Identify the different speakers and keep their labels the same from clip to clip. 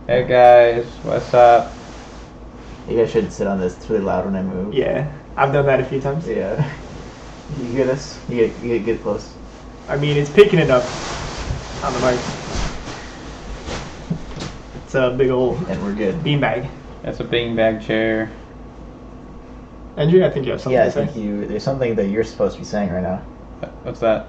Speaker 1: Hey guys, what's up?
Speaker 2: You guys should sit on this. It's really loud when I move.
Speaker 3: Yeah, I've done that a few times.
Speaker 2: Yeah. You hear this? You get close.
Speaker 3: I mean, it's picking it up on the mic. It's a big old
Speaker 2: And we're good.
Speaker 3: beanbag.
Speaker 1: That's a beanbag chair.
Speaker 3: Endri, I think you have something
Speaker 2: Yeah, I
Speaker 3: to say.
Speaker 2: think there's something that you're supposed to be saying right now.
Speaker 1: What's that?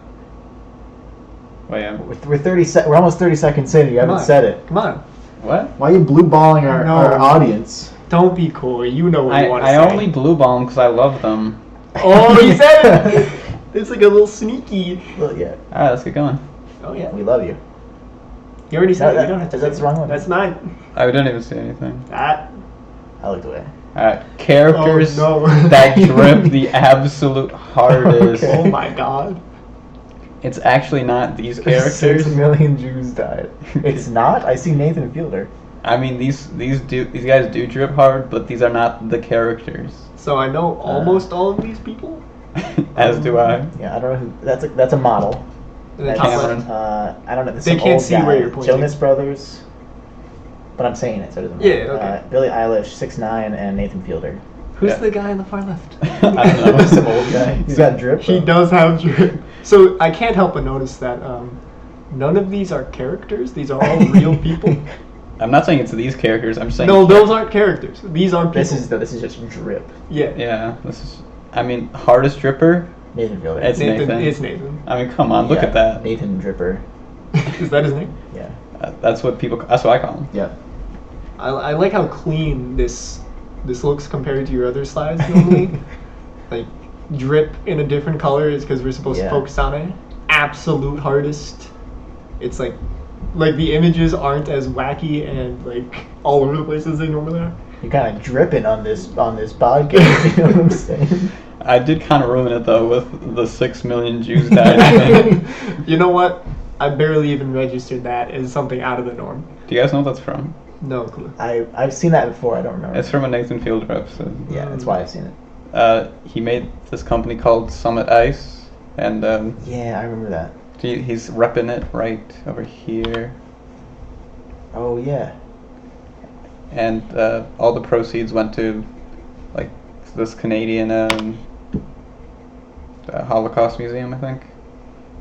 Speaker 1: Wait,
Speaker 2: We're almost 30 seconds in and you haven't said it.
Speaker 3: Come on.
Speaker 1: what?
Speaker 2: Why are you blue balling our audience?
Speaker 3: Don't be cool. You know what you want to
Speaker 1: I
Speaker 3: say.
Speaker 1: only blue ball them because I love them.
Speaker 3: Oh, you said it! It's like a little sneaky.
Speaker 2: Well, yeah.
Speaker 1: Alright, let's get going.
Speaker 3: Oh, yeah.
Speaker 2: We love you.
Speaker 3: You already said
Speaker 2: No,
Speaker 3: it. You don't have to
Speaker 2: that's
Speaker 3: say
Speaker 2: the wrong
Speaker 3: it.
Speaker 2: one.
Speaker 3: That's not.
Speaker 1: I didn't even see anything.
Speaker 3: That.
Speaker 2: I looked away.
Speaker 1: Alright, characters
Speaker 3: Oh, no.
Speaker 1: that drip the absolute hardest.
Speaker 2: Okay.
Speaker 3: Oh my god.
Speaker 1: It's actually not these characters.
Speaker 2: 6 million Jews died. It's not? I see Nathan Fielder.
Speaker 1: I mean, these guys do drip hard, but these are not the characters.
Speaker 3: So I know almost all of these people.
Speaker 1: As do I.
Speaker 2: Yeah, I don't know who. That's a model.
Speaker 3: In the
Speaker 2: That's,
Speaker 3: top
Speaker 1: Cameron.
Speaker 3: left.
Speaker 2: I don't know. That's
Speaker 3: They
Speaker 2: some
Speaker 3: can't
Speaker 2: old
Speaker 3: see
Speaker 2: guy.
Speaker 3: where you're pointing.
Speaker 2: Jonas Brothers. But I'm saying it, so it doesn't matter.
Speaker 3: Yeah, okay.
Speaker 2: Billie Eilish, 6ix9ine, and Nathan Fielder.
Speaker 3: Who's
Speaker 1: Yeah.
Speaker 3: the guy on the far left?
Speaker 1: I don't know.
Speaker 2: Some old guy. He's got drip.
Speaker 3: He
Speaker 2: though.
Speaker 3: does have drip. So I can't help but notice that none of these are characters. These are all real people.
Speaker 1: I'm not saying it's these characters. I'm saying
Speaker 3: No, those aren't characters. These are people.
Speaker 2: This is just drip.
Speaker 3: Yeah.
Speaker 1: Yeah, this is. I mean, hardest dripper.
Speaker 2: Nathan Fielder.
Speaker 1: It's Nathan.
Speaker 3: It's Nathan.
Speaker 1: I mean, come on, look
Speaker 2: Yeah,
Speaker 1: at that.
Speaker 2: Nathan Dripper.
Speaker 3: Is that his name?
Speaker 2: Yeah.
Speaker 1: That's what people. That's what I call him.
Speaker 2: Yeah.
Speaker 3: I like how clean this looks compared to your other slides normally. Like drip in a different color is because we're supposed to
Speaker 2: Yeah.
Speaker 3: focus on it. Absolute hardest. It's like the images aren't as wacky and like all over the place as they normally are.
Speaker 2: You're kind of dripping on this podcast. You know what I'm saying?
Speaker 1: I did kind of ruin it though with the 6 million Jews died thing.
Speaker 3: You know what? I barely even registered that as something out of the norm.
Speaker 1: Do you guys know what that's from?
Speaker 3: No clue.
Speaker 2: I've seen that before. I don't remember.
Speaker 1: It's from a Nathan Fielder episode.
Speaker 2: Yeah, that's why I've seen it.
Speaker 1: He made this company called Summit Ice, and
Speaker 2: Yeah, I remember that.
Speaker 1: he's repping it right over here.
Speaker 2: Oh yeah.
Speaker 1: And all the proceeds went to like this Canadian Holocaust Museum, I think.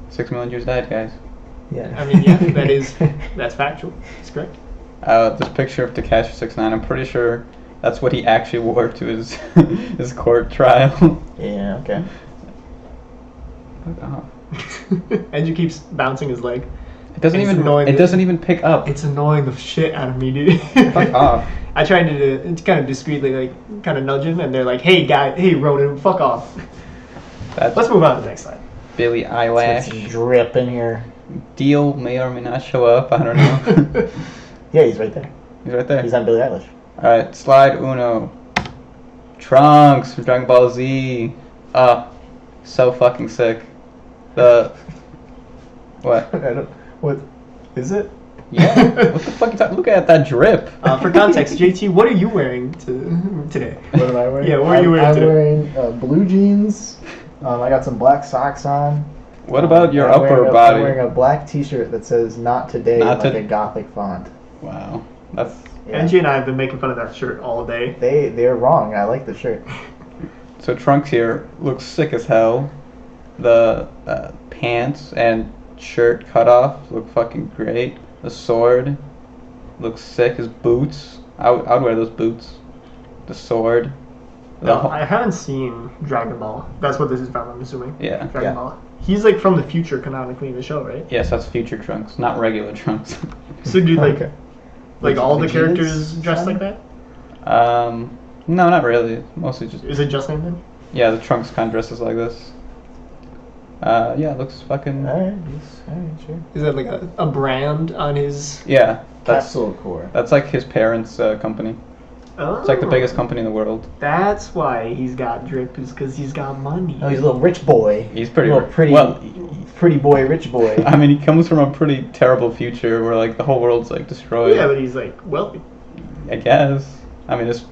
Speaker 1: 6 million Jews died, guys.
Speaker 2: Yeah.
Speaker 3: I mean, yeah, that's factual. It's correct.
Speaker 1: This picture of Tekashi 6ix9ine, I'm pretty sure that's what he actually wore to his his court trial.
Speaker 2: Yeah. Okay.
Speaker 1: Fuck off.
Speaker 3: Andrew keeps bouncing his leg.
Speaker 1: It doesn't
Speaker 3: It's
Speaker 1: even.
Speaker 3: annoying
Speaker 1: It
Speaker 3: that-
Speaker 1: doesn't even pick up.
Speaker 3: It's annoying the shit out of me, dude.
Speaker 1: Fuck off.
Speaker 3: I tried to kind of discreetly, like, kind of nudge him, and they're like, hey, Ronan, fuck off.
Speaker 1: That's
Speaker 3: Let's move on to the next slide.
Speaker 1: Billie
Speaker 2: Some
Speaker 1: Eilish.
Speaker 2: drip in here.
Speaker 1: Deal may or may not show up. I don't know.
Speaker 2: Yeah, he's right there.
Speaker 1: He's right there.
Speaker 2: He's on Billie Eilish.
Speaker 1: All right, slide uno. Trunks from Dragon Ball Z. So fucking sick. The what?
Speaker 2: I don't. What is it?
Speaker 1: Yeah. What the fuck you talking? Look at that drip.
Speaker 3: For context, JT, what are you wearing today?
Speaker 2: What am I wearing?
Speaker 3: Yeah, what are you wearing
Speaker 2: I'm
Speaker 3: today?
Speaker 2: wearing blue jeans. I got some black socks on.
Speaker 1: What about your
Speaker 2: I'm
Speaker 1: upper
Speaker 2: wearing
Speaker 1: body?
Speaker 2: I'm wearing a black T-shirt that says "Not Today"
Speaker 1: Not
Speaker 2: like
Speaker 1: to-
Speaker 2: a gothic font.
Speaker 1: Wow, that's
Speaker 2: Yeah.
Speaker 3: Angie and I have been making fun of that shirt all day.
Speaker 2: They're wrong. I like the shirt.
Speaker 1: so. Trunks here looks sick as hell. The pants and shirt cut off look fucking great. The sword looks sick. His boots, I'd wear those boots. The sword. The
Speaker 3: I haven't seen Dragon Ball. That's what this is from, I'm assuming.
Speaker 1: Yeah.
Speaker 3: Dragon
Speaker 2: Yeah.
Speaker 3: Ball. He's like from the future canonically in the show, right?
Speaker 1: Yes, that's future Trunks, not regular Trunks.
Speaker 3: So do like
Speaker 2: Okay.
Speaker 3: like all the
Speaker 2: Vegeta's
Speaker 3: characters dressed
Speaker 2: son?
Speaker 3: like that?
Speaker 1: No, not really. Mostly just
Speaker 3: Is it just Nathan?
Speaker 1: yeah. The Trunks kind of dresses like this. Yeah, it looks fucking
Speaker 2: All right, sure.
Speaker 3: Is that like a brand on his?
Speaker 1: yeah. That's
Speaker 2: Capsule Core.
Speaker 1: that's like his parents' company.
Speaker 3: Oh,
Speaker 1: It's like the biggest company in the world.
Speaker 3: That's why he's got drip, is because he's got money.
Speaker 2: Oh, he's a little rich boy.
Speaker 1: He's pretty
Speaker 2: little pretty,
Speaker 1: well.
Speaker 2: pretty boy, rich boy.
Speaker 1: I mean, he comes from a pretty terrible future where like the whole world's like destroyed.
Speaker 3: Yeah, but he's like wealthy.
Speaker 1: I guess. I mean, his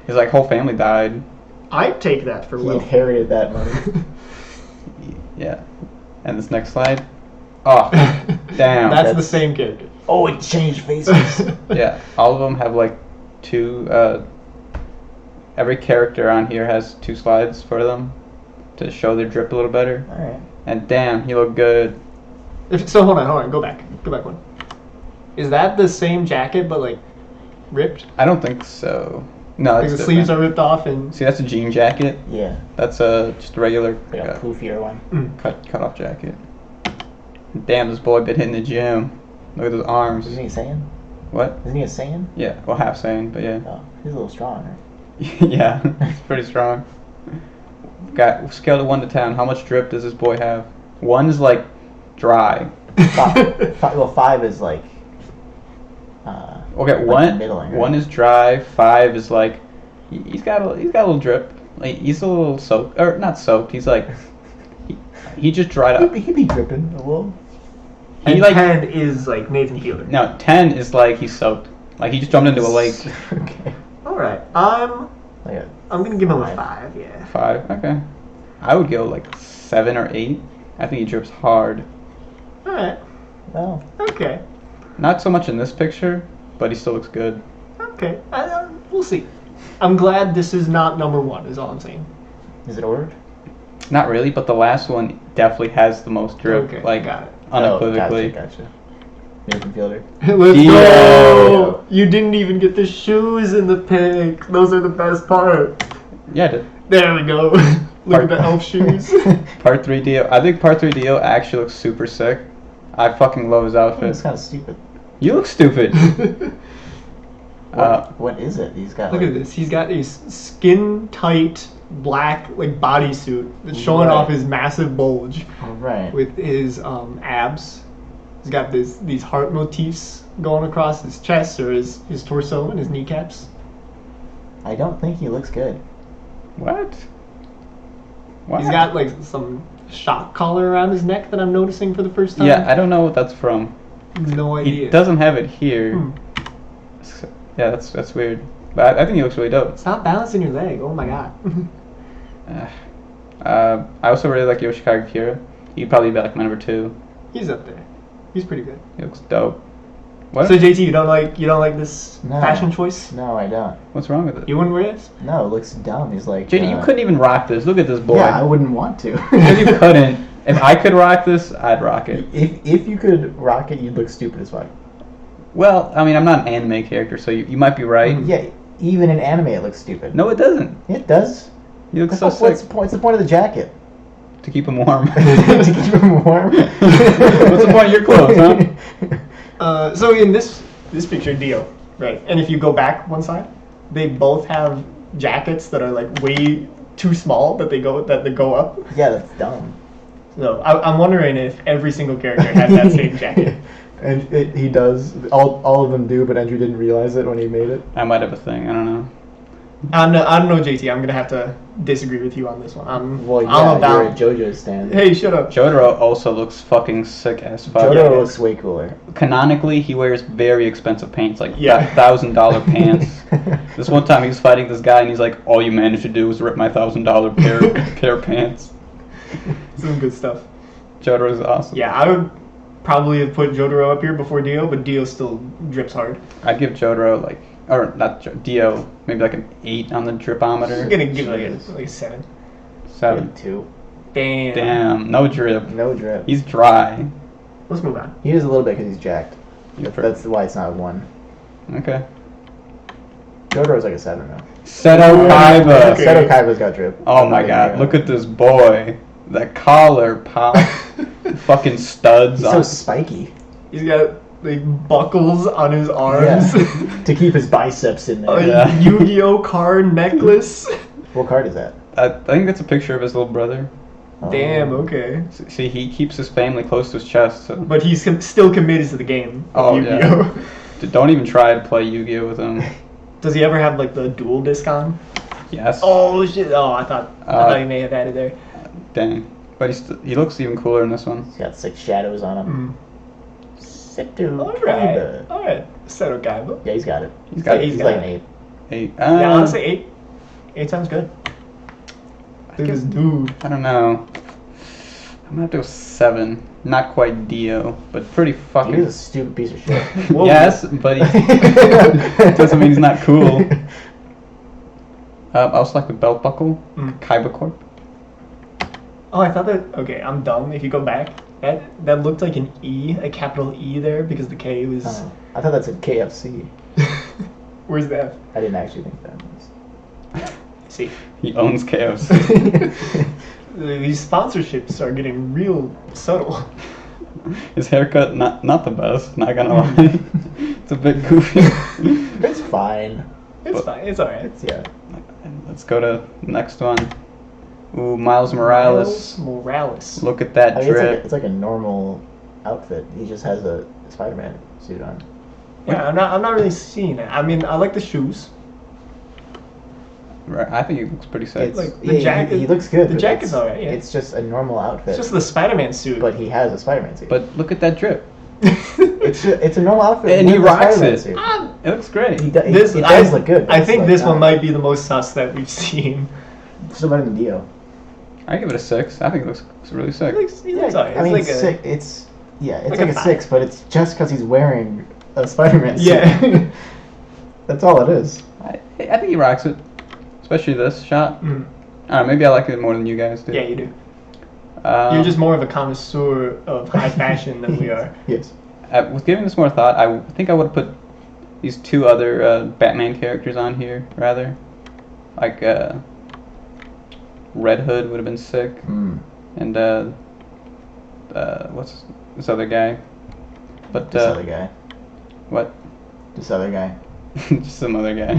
Speaker 1: like whole family died.
Speaker 3: I'd take that for
Speaker 2: He
Speaker 3: wealth.
Speaker 2: inherited that money.
Speaker 1: Yeah. And this next slide. Oh, damn.
Speaker 3: That's the
Speaker 2: That's-
Speaker 3: same character.
Speaker 2: Oh, it changed faces.
Speaker 1: Yeah, all of them have like two. Every character on here has two slides for them to show their drip a little better.
Speaker 2: All right.
Speaker 1: And damn, he looked good.
Speaker 3: So hold on, go back one. Is that the same jacket but like ripped?
Speaker 1: I don't think so. No,
Speaker 3: Like
Speaker 1: that's
Speaker 3: the sleeves are
Speaker 1: different.
Speaker 3: ripped off and
Speaker 1: See, that's a jean jacket.
Speaker 2: Yeah.
Speaker 1: That's just a regular
Speaker 2: Like a poofier one.
Speaker 1: cut off jacket. Damn, this boy been hitting the gym. Look at those arms.
Speaker 2: Isn't he a Saiyan?
Speaker 1: What?
Speaker 2: Isn't he a Saiyan?
Speaker 1: Yeah, well, half saying, but yeah.
Speaker 2: Oh, he's a little strong, right?
Speaker 1: Yeah, it's pretty strong. Got scale of 1 to 10. How much drip does this boy have? 1 is like dry.
Speaker 2: Well, 5 is like.
Speaker 1: Okay,
Speaker 2: like
Speaker 1: 1
Speaker 2: middling, right?
Speaker 1: 1 is dry. 5 is like he's got a little drip. Like he's a little soaked, or not soaked. He's like he just dried up.
Speaker 2: He'd be dripping a little.
Speaker 1: He
Speaker 3: and
Speaker 1: like
Speaker 3: 10 is like Nathan Keeler.
Speaker 1: no 10 is like he's soaked. Like he just jumped into a lake.
Speaker 2: Okay.
Speaker 3: Alright. I'm
Speaker 2: Like
Speaker 3: gonna give him a
Speaker 2: 5.
Speaker 3: 5, yeah.
Speaker 1: 5. Okay, I would go like 7 or 8. I think he drips hard.
Speaker 3: Alright.
Speaker 2: Well,
Speaker 3: Okay.
Speaker 1: Not so much in this picture, but he still looks good.
Speaker 3: Okay. We'll see. I'm glad this is not number 1, is all I'm saying.
Speaker 2: is it ordered?
Speaker 1: Not really, but the last one definitely has the most drip.
Speaker 3: Okay,
Speaker 1: like
Speaker 3: got it.
Speaker 1: unequivocally.
Speaker 2: Oh, gotcha. Nathan Fielder.
Speaker 3: Let's
Speaker 1: Dio!
Speaker 3: go! You didn't even get the shoes in the pic. Those are the best part.
Speaker 1: Yeah, the
Speaker 3: There we go. Look at the elf shoes.
Speaker 1: part 3 Dio. I think part 3 Dio actually looks super sick. I fucking love his
Speaker 2: It's
Speaker 1: outfit.
Speaker 2: kind of stupid.
Speaker 1: You look stupid.
Speaker 2: What is it? He's got.
Speaker 3: Look
Speaker 2: like,
Speaker 3: at this. He's got a skin tight black like bodysuit that's showing
Speaker 2: Right.
Speaker 3: off his massive bulge
Speaker 2: All right.
Speaker 3: with his abs. He's got these heart motifs going across his chest or his torso and his kneecaps.
Speaker 2: I don't think he looks good.
Speaker 1: What? What?
Speaker 3: He's got like some shock collar around his neck that I'm noticing for the first time.
Speaker 1: Yeah, I don't know what that's from.
Speaker 3: No
Speaker 1: He
Speaker 3: idea.
Speaker 1: doesn't have it here.
Speaker 3: Hmm.
Speaker 1: Yeah, that's weird. But I think he looks really dope.
Speaker 3: Stop balancing your leg. Oh my god.
Speaker 1: I also really like Yoshikage Kira. He'd probably be like my number 2.
Speaker 3: He's up there. He's pretty good.
Speaker 1: He looks dope. What?
Speaker 3: So JT, you don't like this
Speaker 2: No.
Speaker 3: fashion choice?
Speaker 2: No, I don't.
Speaker 1: What's wrong with it?
Speaker 3: You wouldn't wear this?
Speaker 2: No, it looks dumb. He's like.
Speaker 1: JD, you couldn't even rock this. Look at this boy.
Speaker 2: Yeah, I wouldn't want to.
Speaker 1: Because you couldn't. If I could rock this, I'd rock it.
Speaker 2: If you could rock it, you'd look stupid as fuck.
Speaker 1: Well, I mean, I'm not an anime character, so you might be right.
Speaker 3: Mhm.
Speaker 2: Yeah, even in anime, it looks stupid.
Speaker 1: No, it doesn't.
Speaker 2: It does.
Speaker 1: You look so
Speaker 2: What's
Speaker 1: sick.
Speaker 2: the point of the jacket?
Speaker 1: To keep him warm.
Speaker 2: To keep him warm.
Speaker 1: What's the point of your clothes, huh?
Speaker 3: So in this picture, Dio, right? And if you go back one side, they both have jackets that are like way too small that they go up.
Speaker 2: Yeah, that's dumb.
Speaker 3: So I'm wondering if every single character has that same jacket.
Speaker 2: And he does. All of them do, but Endri didn't realize it when he made it.
Speaker 1: I might have a thing. I don't know.
Speaker 3: I don't know, JT. I'm gonna have to disagree with you on this one.
Speaker 2: Well, yeah,
Speaker 3: I'm
Speaker 2: you're a
Speaker 3: about.
Speaker 2: JoJo stand.
Speaker 3: Hey, shut up.
Speaker 1: Jotaro also looks fucking sick as fuck.
Speaker 2: JoJo
Speaker 3: yeah.
Speaker 2: looks way cooler.
Speaker 1: Canonically, he wears very expensive pants, like
Speaker 3: Yeah.
Speaker 1: $1,000 pants. This one time he was fighting this guy and he's like, all you managed to do was rip my $1,000 pair of pants.
Speaker 3: Some good stuff.
Speaker 1: Jotaro's awesome.
Speaker 3: Yeah, I would probably have put Jotaro up here before Dio, but Dio still drips hard.
Speaker 1: I'd give Jotaro like, or not Dio, maybe like an 8 on the dripometer.
Speaker 3: I'm gonna give it
Speaker 2: Jeez.
Speaker 3: like a 7.
Speaker 1: 7.
Speaker 2: 2.
Speaker 3: Damn.
Speaker 1: Damn, no drip.
Speaker 2: No drip.
Speaker 1: He's dry.
Speaker 3: Let's move on.
Speaker 2: He is a little bit because he's jacked.
Speaker 1: Yeah,
Speaker 2: That's why it's not a 1.
Speaker 1: Okay.
Speaker 2: Jotaro's like a 7 though.
Speaker 1: Seto Kaiba.
Speaker 3: Okay.
Speaker 2: Seto Kaiba's got drip.
Speaker 1: Oh my god, look at this boy. That collar pop. Fucking studs
Speaker 2: He's so
Speaker 1: on.
Speaker 2: spiky.
Speaker 3: He's got like buckles on his arms.
Speaker 2: Yeah. To keep his biceps in there.
Speaker 3: A
Speaker 1: Yeah.
Speaker 3: Yu-Gi-Oh card necklace.
Speaker 2: What card is that?
Speaker 1: I think that's a picture of his little brother.
Speaker 2: Oh.
Speaker 3: Damn. Okay.
Speaker 1: See, he keeps his family close to his chest. So.
Speaker 3: But he's still committed to the game. of
Speaker 1: Oh,
Speaker 3: Yu-Gi-Oh.
Speaker 1: yeah. Don't even try to play Yu-Gi-Oh with him.
Speaker 3: Does he ever have like the dual disc on?
Speaker 1: Yes.
Speaker 3: Oh shit! Oh, I thought he may have had it there.
Speaker 1: Dang. But he looks even cooler in this one.
Speaker 2: He's got 6 shadows on him. Seto
Speaker 3: All
Speaker 2: Kaiba.
Speaker 3: right. Seto Kaiba.
Speaker 2: Yeah, he's got it.
Speaker 1: He's got
Speaker 3: He's
Speaker 2: He's
Speaker 3: got
Speaker 2: like
Speaker 3: it.
Speaker 2: an 8.
Speaker 1: 8.
Speaker 3: Yeah, honestly, 8. 8 sounds good. Look at this dude.
Speaker 1: I don't know. I'm gonna have to go 7. Not quite Dio, but pretty
Speaker 2: He's a
Speaker 1: fucking.
Speaker 2: stupid piece of shit.
Speaker 3: Whoa.
Speaker 1: Yes, but he doesn't mean he's not cool. I'll select the belt buckle. Kaiba Corp.
Speaker 3: Oh, I thought that. Okay, I'm dumb. If you go back, that looked like an E, a capital E there, because the K was.
Speaker 2: Oh, I thought that said KFC.
Speaker 3: Where's the F?
Speaker 2: I didn't actually think that was.
Speaker 3: See.
Speaker 1: He owns KFC.
Speaker 3: These sponsorships are getting real subtle.
Speaker 1: His haircut, not the best. Not gonna lie. It's a bit goofy.
Speaker 2: It's fine.
Speaker 3: It's fine. It's alright.
Speaker 2: It's, yeah.
Speaker 1: Let's go to the next one. Ooh, Miles Morales.
Speaker 3: Morales.
Speaker 1: Look at that
Speaker 2: I mean,
Speaker 1: drip.
Speaker 2: it's like a normal outfit. He just has a Spider-Man suit on.
Speaker 3: Yeah, I'm not really seeing it. I mean, I like the shoes.
Speaker 1: Right, I think he looks pretty sick.
Speaker 3: Like, the jacket-
Speaker 2: He looks good.
Speaker 3: the
Speaker 2: but
Speaker 3: jacket's
Speaker 2: it's-
Speaker 3: alright, yeah.
Speaker 2: It's just a normal outfit.
Speaker 3: It's just the Spider-Man suit.
Speaker 2: But he has a Spider-Man suit.
Speaker 1: But look at that drip.
Speaker 2: it's a normal outfit.
Speaker 1: And he
Speaker 2: with a
Speaker 1: rocks
Speaker 2: Spider-Man
Speaker 1: it.
Speaker 2: suit.
Speaker 1: It looks great.
Speaker 2: He, it
Speaker 3: this
Speaker 2: does look good. but
Speaker 3: I
Speaker 2: it's
Speaker 3: think
Speaker 2: like
Speaker 3: this one
Speaker 2: not-
Speaker 3: might be the most sus that we've seen.
Speaker 2: Still better than Dio.
Speaker 1: I give it a 6. I think it looks really sick.
Speaker 3: He looks alright.
Speaker 2: I mean,
Speaker 3: It's like a,
Speaker 2: sick. It's
Speaker 3: like
Speaker 2: like
Speaker 3: a
Speaker 2: a
Speaker 3: five.
Speaker 2: 6, but it's just because he's wearing a Spider-Man suit.
Speaker 3: Yeah.
Speaker 2: That's all it is.
Speaker 1: I think he rocks it. Especially this shot.
Speaker 3: Mm.
Speaker 1: I don't know, maybe I like it more than you guys do.
Speaker 3: Yeah, you do.
Speaker 1: Um,
Speaker 3: You're just more of a connoisseur of high fashion than we are.
Speaker 2: Yes.
Speaker 1: With giving this more thought, I think I would have put these 2 other Batman characters on here, rather. Like, Red Hood would have been sick.
Speaker 2: Mm.
Speaker 1: And, what's this other guy? But,
Speaker 2: This other guy.
Speaker 1: what?
Speaker 2: This other guy.
Speaker 1: Just some other guy.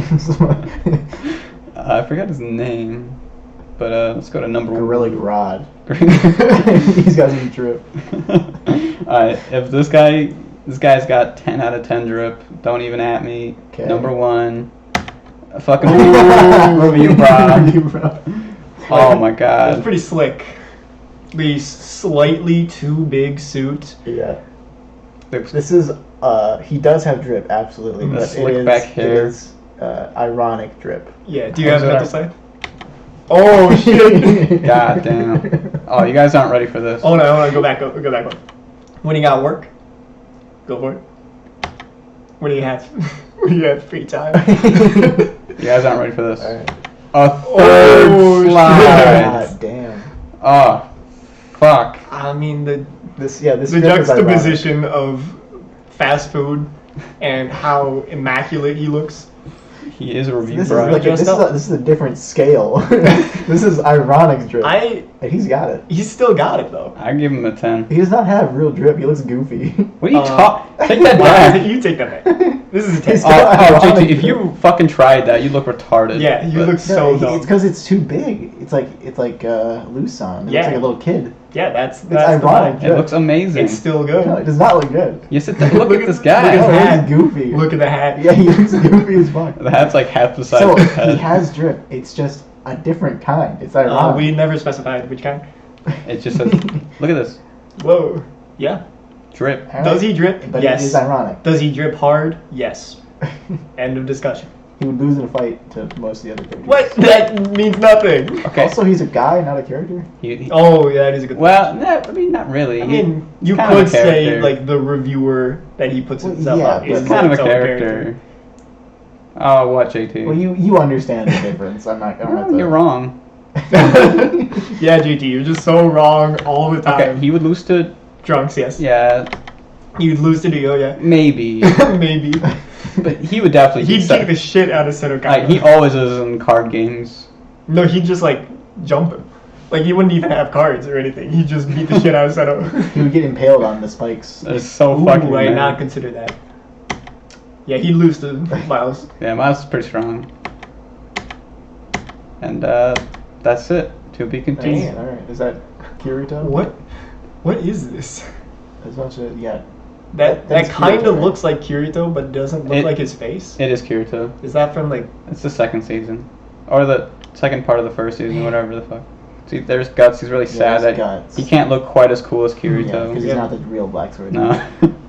Speaker 1: I forgot his name. But, let's go to number 1.
Speaker 2: Gorilla Grodd. He's got some drip.
Speaker 1: Alright, if this guy's got 10 out of 10 drip, don't even at me.
Speaker 2: Okay.
Speaker 1: Number 1. A fucking review Bob. Oh my
Speaker 3: It's
Speaker 1: god.
Speaker 3: pretty slick. The slightly too big suit.
Speaker 2: Yeah. This is, he does have drip, absolutely.
Speaker 1: The
Speaker 2: But
Speaker 1: slick
Speaker 2: it is,
Speaker 1: back hair.
Speaker 2: It is ironic drip.
Speaker 3: Yeah, do you
Speaker 1: How's
Speaker 3: have that to
Speaker 1: that?
Speaker 3: say? Oh shit!
Speaker 1: God damn. Oh, you guys aren't ready for this.
Speaker 3: Hold on, go back up, go back up. When you got work, go for it. When you have, when you have free time.
Speaker 1: You guys aren't ready for this.
Speaker 2: Alright.
Speaker 1: A third
Speaker 3: Oh, shit.
Speaker 1: slide.
Speaker 2: God damn.
Speaker 1: Oh, fuck.
Speaker 3: I mean the
Speaker 2: This
Speaker 3: the
Speaker 2: drip is ironic.
Speaker 3: juxtaposition of fast food and how immaculate he looks.
Speaker 1: He is a review
Speaker 2: This is,
Speaker 1: bro.
Speaker 2: like
Speaker 3: Dressed up.
Speaker 2: this is a different scale. This is ironic drip. And he's got it.
Speaker 3: He's still got it though.
Speaker 1: I give him a 10.
Speaker 2: He does not have real drip. He looks goofy.
Speaker 1: What are you talking? Take that
Speaker 3: Why is
Speaker 1: back.
Speaker 3: it you take that back? This is a
Speaker 2: He's
Speaker 3: test.
Speaker 2: got-
Speaker 1: Oh, JT, if you fucking tried that, you look retarded.
Speaker 3: Yeah, you
Speaker 1: But-
Speaker 3: look so
Speaker 2: It's
Speaker 3: dumb.
Speaker 2: because it's too big. It's like Luson. It
Speaker 3: Yeah.
Speaker 2: looks like a little kid.
Speaker 3: Yeah, that's the
Speaker 2: ironic.
Speaker 3: vibe.
Speaker 1: It looks amazing.
Speaker 3: It's still
Speaker 2: No,
Speaker 3: good.
Speaker 2: it does not look good.
Speaker 1: Yes, it does. Look at this guy.
Speaker 3: Look at
Speaker 2: Oh,
Speaker 3: the
Speaker 2: he's
Speaker 3: hat.
Speaker 2: goofy.
Speaker 3: Look at the hat.
Speaker 2: Yeah, he looks goofy as fuck.
Speaker 1: The hat's like half the size
Speaker 2: So
Speaker 1: of his head.
Speaker 2: he has drip. It's just a different kind. It's
Speaker 3: We
Speaker 2: ironic.
Speaker 3: never specified which kind.
Speaker 1: It just says, look at this.
Speaker 3: Whoa. Yeah.
Speaker 1: Drip.
Speaker 2: Alright.
Speaker 3: Does he drip?
Speaker 2: But
Speaker 3: Yes.
Speaker 2: it is ironic.
Speaker 3: Does he drip hard? Yes. End of discussion.
Speaker 2: He would lose in a fight to most of the other characters.
Speaker 3: What? That means nothing.
Speaker 1: Okay.
Speaker 2: Also, he's a guy, not a character.
Speaker 3: Oh, yeah, that is a good.
Speaker 1: Well, no, I mean, not really.
Speaker 3: I mean, you
Speaker 1: kind of
Speaker 3: could
Speaker 1: a
Speaker 3: say
Speaker 1: character.
Speaker 3: like the reviewer that he puts
Speaker 2: Well,
Speaker 3: himself
Speaker 2: yeah,
Speaker 3: up
Speaker 2: but
Speaker 3: is
Speaker 1: He's kind of a
Speaker 3: its own
Speaker 1: character. Oh, what, JT?
Speaker 2: Well, you understand the difference. I'm not gonna.
Speaker 1: No, you're wrong.
Speaker 3: Yeah, JT, you're just so wrong all the time.
Speaker 1: Okay, he would lose to,
Speaker 3: Drunks, yes.
Speaker 1: yeah,
Speaker 3: You'd lose to Dio, yeah.
Speaker 1: maybe.
Speaker 3: Maybe.
Speaker 1: But he would definitely
Speaker 3: He'd
Speaker 1: beat
Speaker 3: kick the shit out of Seto Kaiba.
Speaker 1: He always is in card games.
Speaker 3: No, he'd just like jump him. Like he wouldn't even have cards or anything. He'd just beat the shit out of Seto.
Speaker 2: He would get impaled on the spikes.
Speaker 1: That is so
Speaker 3: Ooh,
Speaker 1: fucking
Speaker 3: I did
Speaker 1: mad.
Speaker 3: not consider that. Yeah, he'd lose to Miles.
Speaker 1: Yeah, Miles is pretty strong. And that's it. To be continued.
Speaker 2: All right. Is that Kirito?
Speaker 3: What is this?
Speaker 2: There's a bunch of
Speaker 3: That
Speaker 2: That's
Speaker 3: kind
Speaker 2: Kirito,
Speaker 3: of
Speaker 2: right?
Speaker 3: looks like Kirito, but doesn't look
Speaker 1: It-
Speaker 3: like his face.
Speaker 1: It is Kirito.
Speaker 3: Is that from like?
Speaker 1: It's the second season. Or the second part of the first season, whatever the fuck. See, there's Guts. He's really sad
Speaker 2: there's
Speaker 1: that
Speaker 2: Guts.
Speaker 1: he can't look quite as cool as
Speaker 2: Yeah,
Speaker 1: Kirito.
Speaker 2: because
Speaker 3: Yeah.
Speaker 2: he's not the real Black Sword.
Speaker 1: No.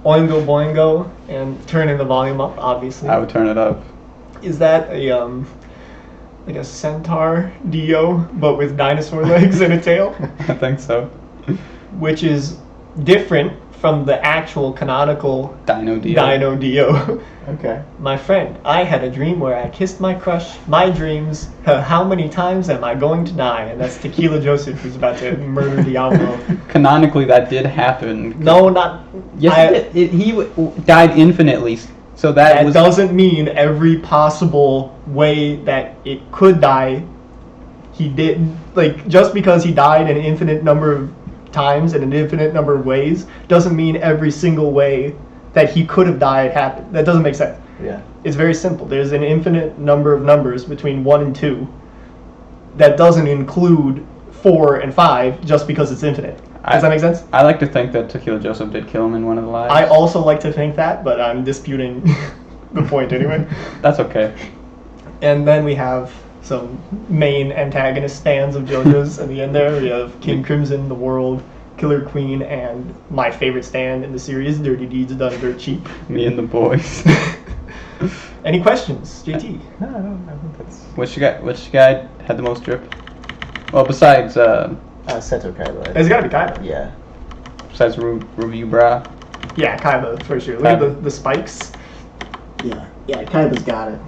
Speaker 3: Oingo Boingo and turning the volume up, obviously.
Speaker 1: I would turn it up.
Speaker 3: Is that a like a centaur Dio, but with dinosaur legs and a tail?
Speaker 1: I think so.
Speaker 3: which is different from the actual canonical
Speaker 1: Dino Dio.
Speaker 3: Dino Dio.
Speaker 2: Okay.
Speaker 3: My friend, I had a dream where I kissed my crush. My dreams. How many times am I going to die? And that's Tequila Joseph who's about to murder Diablo.
Speaker 1: Canonically, that did happen.
Speaker 3: No, not.
Speaker 1: Yes, he died infinitely. So
Speaker 3: That doesn't mean every possible way that it could die, he did. Like, just because he died an infinite number of times in an infinite number of ways doesn't mean every single way that he could have died happened. That doesn't make sense.
Speaker 2: Yeah.
Speaker 3: It's very simple. There's an infinite number of numbers between 1 and 2 that doesn't include 4 and 5 just because it's infinite. Does that make sense?
Speaker 1: I like to think that Tequila Joseph did kill him in one of the lives.
Speaker 3: I also like to think that, but I'm disputing the point anyway.
Speaker 1: That's okay.
Speaker 3: And then we have some main antagonist stands of JoJo's at the end there. We have King Crimson, the World, Killer Queen, and my favorite stand in the series, Dirty Deeds Done Dirt Cheap.
Speaker 1: Me and the boys.
Speaker 3: Any questions, JT?
Speaker 2: No, I don't. I think that's.
Speaker 1: Which guy had the most drip? Well, besides
Speaker 2: Seto Kaiba.
Speaker 3: It's gotta be Kaiba.
Speaker 2: Yeah.
Speaker 1: Review Bra.
Speaker 3: Yeah, Kaiba, for sure. Look at the spikes.
Speaker 2: Yeah. Yeah. Kaiba's got it.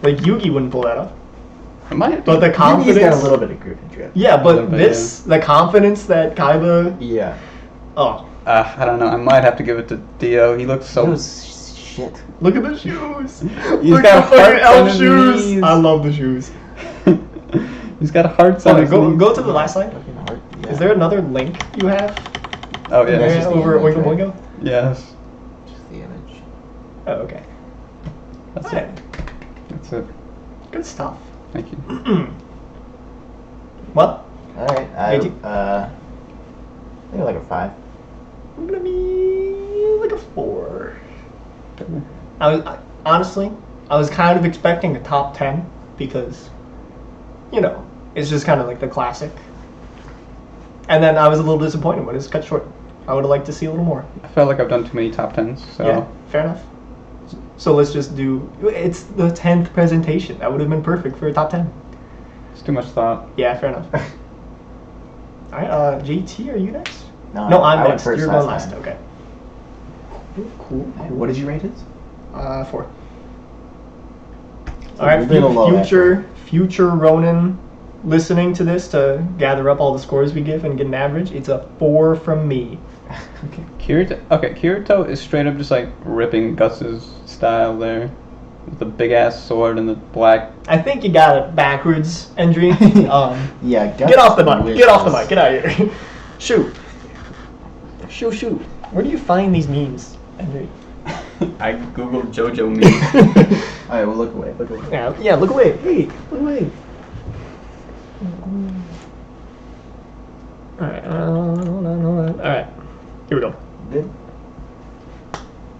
Speaker 3: Like, Yugi wouldn't pull that off.
Speaker 1: It might.
Speaker 3: But the confidence...
Speaker 2: Yugi's got a little bit of drip.
Speaker 3: Yeah,
Speaker 1: A little
Speaker 3: but
Speaker 1: bit,
Speaker 3: the confidence that Kaiba...
Speaker 2: Yeah.
Speaker 3: Oh,
Speaker 1: I don't know. I might have to give it to Dio. He looks so.
Speaker 2: Shit.
Speaker 3: look at the shoes.
Speaker 1: He's
Speaker 3: Look
Speaker 1: got
Speaker 3: at the fucking
Speaker 1: hearts on
Speaker 3: elf
Speaker 1: his
Speaker 3: shoes.
Speaker 1: knees.
Speaker 3: I love the shoes.
Speaker 1: He's got hearts on
Speaker 3: Okay,
Speaker 1: his
Speaker 3: go
Speaker 1: knees.
Speaker 3: to the last slide.
Speaker 2: Fucking heart. Yeah.
Speaker 3: Is there another link you have?
Speaker 1: Oh yeah.
Speaker 3: There
Speaker 2: just the
Speaker 3: over
Speaker 2: image,
Speaker 3: Oingo
Speaker 2: right?
Speaker 3: Boingo?
Speaker 1: Yes.
Speaker 2: Just the image?
Speaker 3: Oh, okay.
Speaker 1: That's
Speaker 3: Alright.
Speaker 1: it. That's it.
Speaker 3: Good stuff.
Speaker 1: Thank you.
Speaker 3: What?
Speaker 2: All right. I
Speaker 3: AT?
Speaker 2: think like a 5.
Speaker 3: I'm gonna be like a 4. Honestly, I was kind of expecting a top 10 because, you know, it's just kind of like the classic. And then I was a little disappointed when it was cut short. I would have liked to see a little more.
Speaker 1: I felt like I've done too many top 10s. So
Speaker 3: Yeah, fair enough. So let's just do. It's the 10th presentation. That would have been perfect for a top 10.
Speaker 1: it's too much thought.
Speaker 3: Yeah, fair enough. All right, JT, are you next?
Speaker 2: No,
Speaker 3: No,
Speaker 2: I
Speaker 3: I'm
Speaker 2: went
Speaker 3: next.
Speaker 2: first
Speaker 3: You're going
Speaker 2: last
Speaker 3: last.
Speaker 2: time.
Speaker 3: Okay. Cool.
Speaker 2: What did you rate his?
Speaker 3: 4. All right,
Speaker 2: little low,
Speaker 3: future Ronan, listening to this to gather up all the scores we give and get an average. It's a 4 from me.
Speaker 2: Okay.
Speaker 1: Kirito is straight up just like ripping Gus's style there. With the big ass sword and the black.
Speaker 3: I think you got it backwards, Endri.
Speaker 2: Yeah.
Speaker 3: Get off the mic. Get off the mic. Get out of here. Shoot. Shoot. Where do you find these memes, Endri?
Speaker 1: I googled JoJo memes.
Speaker 2: All right. Well, look away. Look away.
Speaker 3: Yeah. Look away. Hey, look away. All right. All right. Here we go.
Speaker 2: Then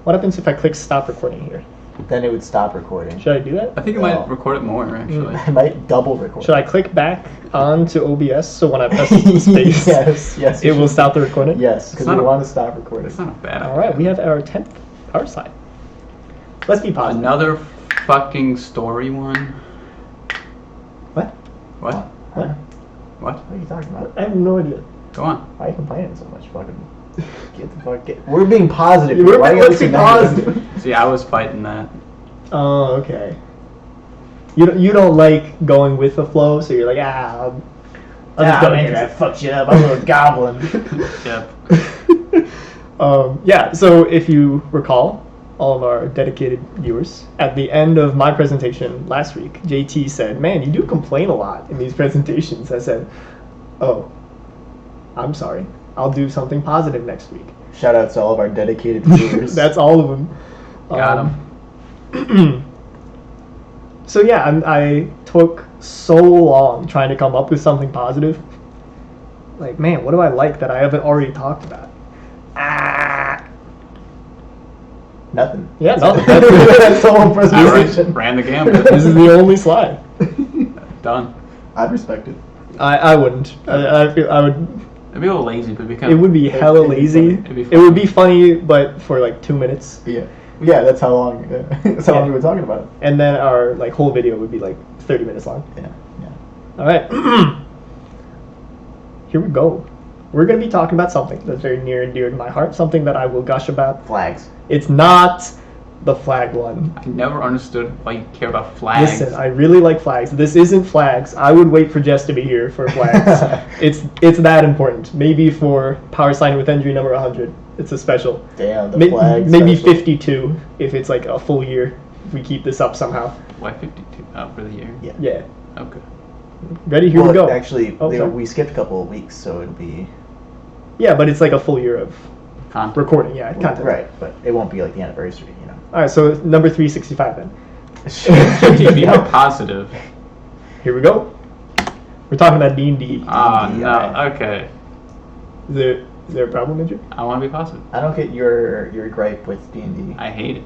Speaker 3: What happens if I click stop recording here?
Speaker 2: it would stop recording.
Speaker 3: Should I do that?
Speaker 1: I think it
Speaker 2: No.
Speaker 1: might record it more actually.
Speaker 2: I might double record.
Speaker 3: Should I click back onto OBS so when I press space,
Speaker 2: yes.
Speaker 3: it will stop the recording?
Speaker 2: Yes, because
Speaker 1: It's not
Speaker 2: we
Speaker 1: a-
Speaker 2: want to stop recording.
Speaker 1: It's not a bad
Speaker 3: All right, we have our 10th power slide. Let's be positive.
Speaker 1: Another fucking story one.
Speaker 3: What?
Speaker 1: What?
Speaker 3: What?
Speaker 1: What?
Speaker 2: What are you talking about?
Speaker 3: I have no idea.
Speaker 1: Go on.
Speaker 2: Why are you complaining so much? Fucking get the fuck. We're being positive.
Speaker 3: We're
Speaker 2: Why
Speaker 3: being-
Speaker 2: you
Speaker 3: let's be
Speaker 2: gotta be negative?
Speaker 3: positive.
Speaker 1: See, I was fighting that.
Speaker 3: Oh, okay. You don't like going with the flow, so you're like, I'll just go in there. I fucked you up. I'm a little goblin.
Speaker 1: Yep.
Speaker 3: Yeah, so if you recall, all of our dedicated viewers, at the end of my presentation last week, JT said, man, you do complain a lot in these presentations. I said, oh, I'm sorry. I'll do something positive next week.
Speaker 2: Shout out to all of our dedicated viewers.
Speaker 3: That's all of them.
Speaker 1: Got him.
Speaker 3: So yeah, I took so long trying to come up with something positive. Like, man, what do I like that I haven't already talked about?
Speaker 2: Nothing.
Speaker 3: Yeah, nothing.
Speaker 2: That's the whole
Speaker 1: I
Speaker 2: presentation.
Speaker 1: ran the gambit.
Speaker 3: This is the only slide.
Speaker 1: Done.
Speaker 2: I'd respect it.
Speaker 3: I wouldn't. I feel I would.
Speaker 1: It'd be a little lazy, but because
Speaker 3: It would be hella
Speaker 2: it'd be
Speaker 3: lazy.
Speaker 2: funny.
Speaker 1: It'd be
Speaker 3: It would
Speaker 1: funny.
Speaker 3: be funny, but for like 2 minutes,
Speaker 2: Yeah, that's how long. That's how long we were talking about it.
Speaker 3: and then our like whole video would be like 30 minutes long.
Speaker 2: Yeah.
Speaker 3: All right. Here we go. we're going to be talking about something that's very near and dear to my heart, something that I will gush about.
Speaker 2: Flags.
Speaker 3: It's not the flag one.
Speaker 1: I never understood why you care about flags.
Speaker 3: Listen, I really like flags. This isn't flags. I would wait for Jess to be here for flags. It's that important. Maybe for Powersliding with Endri number 100. It's a special.
Speaker 2: Damn, the flags.
Speaker 3: Maybe 52 if it's like a full year. If we keep this up somehow.
Speaker 1: Why 52? Oh, for the year?
Speaker 2: Yeah.
Speaker 3: Yeah.
Speaker 1: Okay.
Speaker 3: Ready? Here we go.
Speaker 2: Actually,
Speaker 3: Oh, sorry.
Speaker 2: we skipped a couple of weeks, so it'll be...
Speaker 3: Yeah, but it's like a full year of
Speaker 1: Content.
Speaker 3: recording. Yeah, content.
Speaker 2: Right, but it won't be like the anniversary, you know.
Speaker 3: All right, so number 365 then.
Speaker 1: Be more positive.
Speaker 3: Here we go. We're talking about D&D.
Speaker 1: Ah,
Speaker 2: D&D,
Speaker 1: no.
Speaker 2: alright.
Speaker 1: Okay.
Speaker 3: Is there a problem, Andrew?
Speaker 1: I want to be positive.
Speaker 2: I don't get your gripe with D&D.
Speaker 1: I hate it.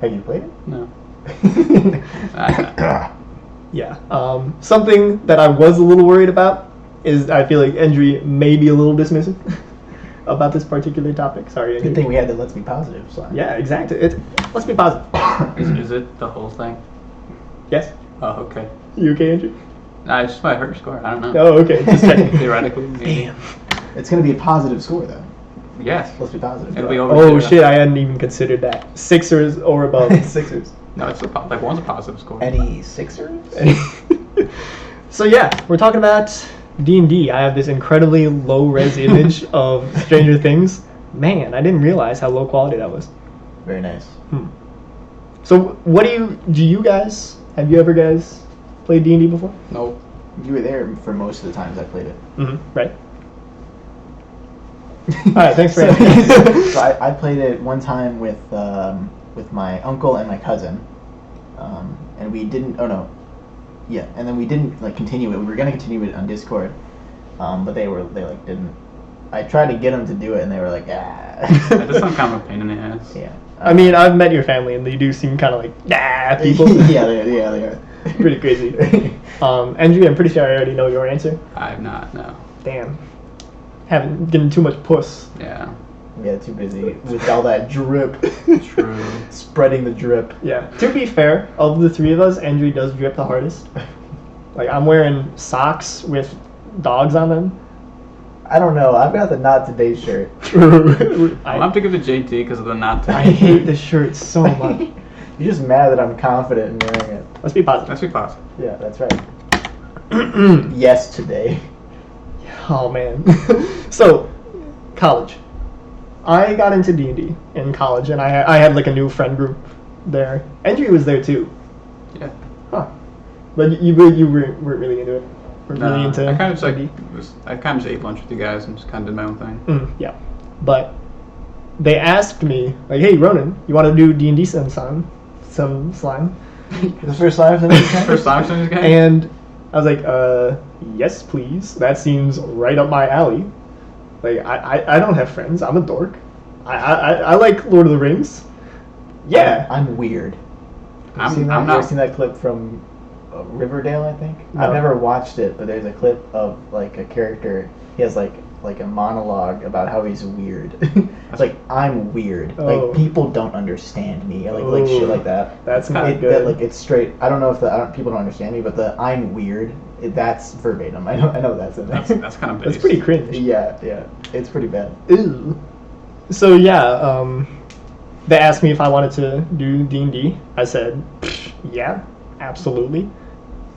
Speaker 2: Have you played
Speaker 1: No.
Speaker 2: it?
Speaker 3: Yeah. Something that I was a little worried about is I feel like Endri may be a little dismissive about this particular topic. Sorry,
Speaker 2: Good
Speaker 3: Endri.
Speaker 2: thing we had the Let's Be Positive slide.
Speaker 3: Yeah, exactly. Let's be positive.
Speaker 1: Is it the whole thing?
Speaker 3: Yes.
Speaker 1: Oh, okay.
Speaker 3: You okay, Andrew?
Speaker 1: Nah, it's just my hurt score. I don't know.
Speaker 3: Oh, okay. Just checking.
Speaker 1: Theoretically, maybe.
Speaker 2: It's going to be a positive score, though.
Speaker 1: Yes.
Speaker 2: Let's be positive.
Speaker 1: It'll be over.
Speaker 3: Oh
Speaker 1: 0.
Speaker 3: shit! I hadn't even considered that. Sixers or above.
Speaker 2: Sixers.
Speaker 1: No, it's like one's a positive score.
Speaker 2: Any Sixers?
Speaker 3: So yeah, we're talking about D&D. I have this incredibly low-res image of Stranger Things. Man, I didn't realize how low quality that was.
Speaker 2: Very nice.
Speaker 3: So what do you guys, have you ever guys played D&D before?
Speaker 1: Nope.
Speaker 2: You were there for most of the times I played it.
Speaker 3: Right. Alright, thanks for
Speaker 2: So,
Speaker 3: asking.
Speaker 2: so I played it one time with my uncle and my cousin, and we didn't. Oh no, yeah, and then we didn't like continue it. We were gonna continue it on Discord, but they like didn't. I tried to get them to do it, and they were like,
Speaker 1: That does
Speaker 2: ah.
Speaker 1: sound kind of a pain in the ass.
Speaker 2: Yeah.
Speaker 3: I mean, I've met your family, and they do seem kind of like, people.
Speaker 2: yeah, they are.
Speaker 3: Pretty crazy. Andrew, I'm pretty sure I already know your answer.
Speaker 1: I have not, no.
Speaker 3: Damn. Haven't getting too much puss.
Speaker 1: Yeah.
Speaker 2: Yeah, too busy with all that drip.
Speaker 1: True.
Speaker 2: Spreading the drip.
Speaker 3: Yeah. To be fair, of the three of us, Andrew does drip the hardest. Like, I'm wearing socks with dogs on them.
Speaker 2: I don't know. I've got the Not Today shirt.
Speaker 1: I'll have to give it JT because of the not to.
Speaker 3: I hate the shirt so much.
Speaker 2: You're just mad that I'm confident in wearing it.
Speaker 3: Let's be positive.
Speaker 1: Let's be positive.
Speaker 2: Yeah, that's right. Yes, today.
Speaker 3: Oh man. So, college. I got into D&D in college, and I had like a new friend group there. Endri was there too.
Speaker 1: Yeah.
Speaker 3: Huh. But you weren't really into it. Weren't
Speaker 1: No,
Speaker 3: really into
Speaker 1: I kind of just
Speaker 3: D&D?
Speaker 1: I kind of just ate lunch with you guys and just kind of did my own thing.
Speaker 3: Yeah. But they asked me, like, hey, Ronan, you want to do D&D some slime?
Speaker 2: The first time I've done
Speaker 1: First time I've this game?
Speaker 3: And I was like, yes, please. That seems right up my alley. Like, I don't have friends. I'm a dork. I like Lord of the Rings. Yeah.
Speaker 2: I'm weird. Have you
Speaker 1: I'm
Speaker 2: ever
Speaker 1: not.
Speaker 2: seen that clip from Riverdale, I think?
Speaker 3: No.
Speaker 2: I've never watched it, but there's a clip of like a character. He has like a monologue about how he's weird. It's like, I'm weird.
Speaker 3: Oh.
Speaker 2: Like, people don't understand me. Like shit like that.
Speaker 3: That's not good.
Speaker 2: Like, it's straight. I don't know if people don't understand me, but the I'm weird, that's verbatim. I know that's in there.
Speaker 1: That's kind of base.
Speaker 3: That's pretty cringe.
Speaker 2: Yeah, it's pretty bad.
Speaker 3: Ew. So yeah, they asked me if I wanted to do D&D. I said, yeah, absolutely.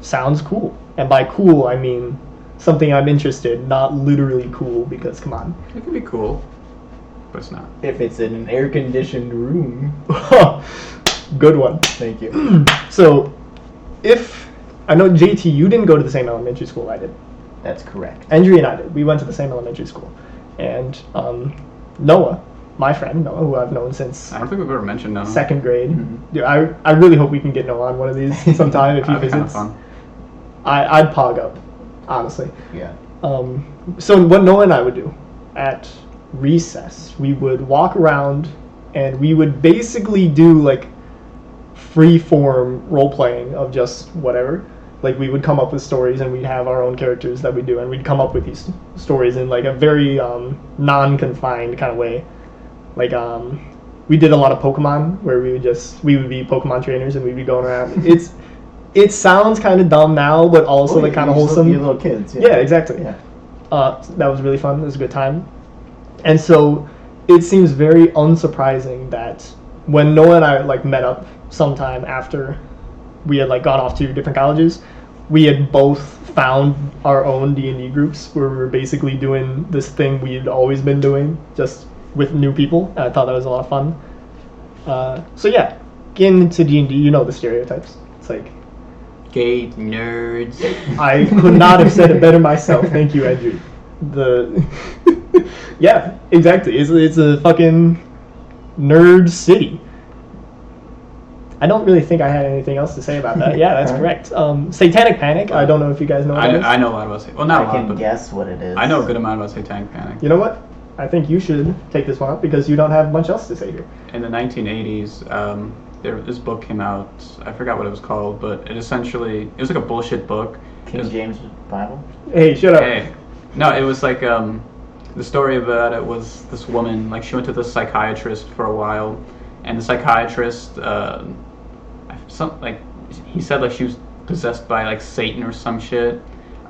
Speaker 3: Sounds cool. And by cool, I mean something I'm interested, not literally cool, because come on.
Speaker 1: It could be cool, but it's not.
Speaker 2: If it's in an air-conditioned room.
Speaker 3: Good one.
Speaker 2: Thank you.
Speaker 3: So, I know JT, you didn't go to the same elementary school I did.
Speaker 2: That's correct.
Speaker 3: Andrew and I did. We went to the same elementary school. And Noah, my friend Noah, who I've known since
Speaker 1: I don't think we've ever mentioned no.
Speaker 3: second grade.
Speaker 2: Mhm.
Speaker 3: Dude, I really hope we can get Noah on one of these sometime if he
Speaker 1: That'd be kind of
Speaker 3: visits.
Speaker 1: fun.
Speaker 3: I'd pog up, honestly.
Speaker 2: Yeah.
Speaker 3: So what Noah and I would do at recess, we would walk around and we would basically do like free form role playing of just whatever. Like, we would come up with stories and we'd have our own characters that we do, and we'd come up with these stories in like a very non-confined kind of way. Like, we did a lot of Pokemon where we would be Pokemon trainers and we'd be going around. It sounds kind of dumb now, but also like kind of wholesome.
Speaker 2: You little kids.
Speaker 3: Yeah, exactly.
Speaker 2: Yeah.
Speaker 3: That was really fun. It was a good time. And so it seems very unsurprising that when Noah and I like met up sometime after we had like gone off to different colleges, we had both found our own D&D groups where we were basically doing this thing we had always been doing, just with new people. And I thought that was a lot of fun. So yeah, getting into D&D, you know the stereotypes. It's like,
Speaker 1: Gay nerds.
Speaker 3: I could not have said it better myself. Thank you, Endri. Yeah, exactly. It's a fucking nerd city. I don't really think I had anything else to say about that. Yeah, that's correct. Satanic Panic. I don't know if you guys know what that is.
Speaker 1: I know a lot about Well, not a
Speaker 2: I
Speaker 1: lot,
Speaker 2: can
Speaker 1: but
Speaker 2: guess what it is.
Speaker 1: I know a good amount about Satanic Panic.
Speaker 3: You know what? I think you should take this one up because you don't have much else to say here.
Speaker 1: In the 1980s, this book came out. I forgot what it was called, but it was like a bullshit book.
Speaker 2: King James Bible?
Speaker 3: Hey, shut up.
Speaker 1: Hey, no, it was like the story about it was this woman, like she went to the psychiatrist for a while, and the psychiatrist, he said like she was possessed by like Satan or some shit.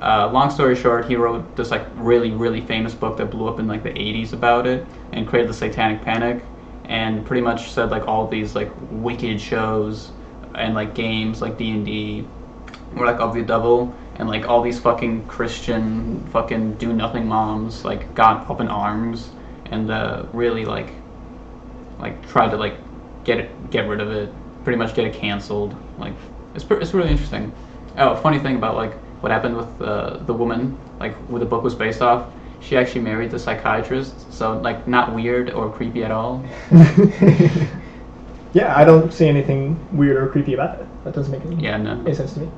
Speaker 1: Long story short, he wrote this like really, really famous book that blew up in like the 80s about it and created the Satanic Panic, and pretty much said like all these like wicked shows and like games like D&D were like of the devil, and like all these fucking Christian fucking do nothing moms like got up in arms and really like tried to like get rid of it, pretty much get it canceled. Like it's really interesting. Oh, funny thing about like what happened with the woman, like who the book was based off, she actually married the psychiatrist, so like not weird or creepy at all.
Speaker 3: Yeah, I don't see anything weird or creepy about it. That doesn't make any sense to me.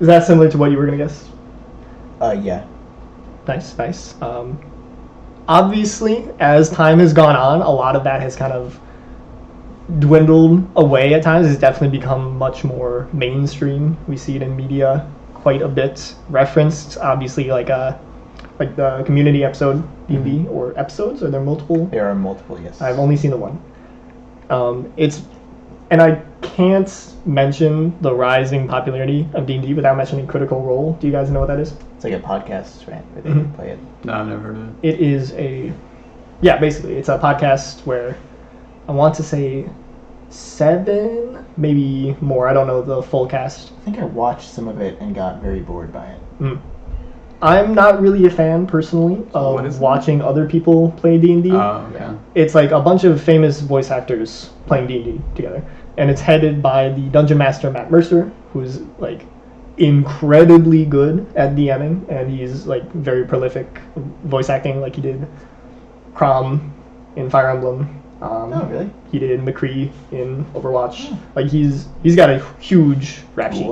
Speaker 3: Is that similar to what you were going to guess?
Speaker 2: Yeah.
Speaker 3: Nice. Obviously, as time has gone on, a lot of that has kind of dwindled away at times. It's definitely become much more mainstream. We see it in media quite a bit. Referenced, obviously, like the community episode, D&D, or episodes. Are there multiple?
Speaker 2: There are multiple, yes.
Speaker 3: I've only seen the one. And I can't mention the rising popularity of D&D without mentioning Critical Role. Do you guys know what that is?
Speaker 2: It's like a podcast, right? Where they play it.
Speaker 1: No, I've never heard of it.
Speaker 3: It is basically, it's a podcast where I want to say 7, maybe more. I don't know the full cast.
Speaker 2: I think I watched some of it and got very bored by it.
Speaker 3: I'm not really a fan, personally, of watching other people play D&D.
Speaker 1: Oh, okay.
Speaker 3: It's like a bunch of famous voice actors playing D&D together. And it's headed by the Dungeon Master, Matt Mercer, who's like incredibly good at DMing, and he's like very prolific voice acting, like he did Crom in Fire Emblem.
Speaker 2: Oh, really?
Speaker 3: He did McCree in Overwatch. Like he's got a huge rap sheet.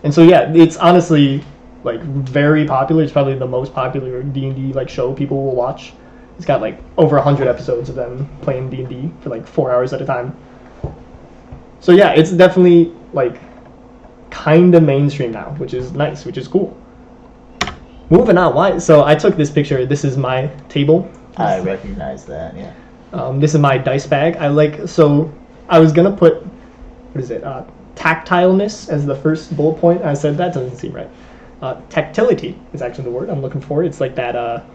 Speaker 3: And so yeah, it's honestly like very popular. It's probably the most popular D&D like show people will watch. It's got like over 100 episodes of them playing D&D for like 4 hours at a time. So yeah, it's definitely like kind of mainstream now, which is nice, which is cool. Moving on, so I took this picture. This is my table.
Speaker 2: I recognize that, yeah.
Speaker 3: This is my dice bag. I was gonna put, tactileness as the first bullet point. I said that doesn't seem right. Tactility is actually the word I'm looking for. It's like that,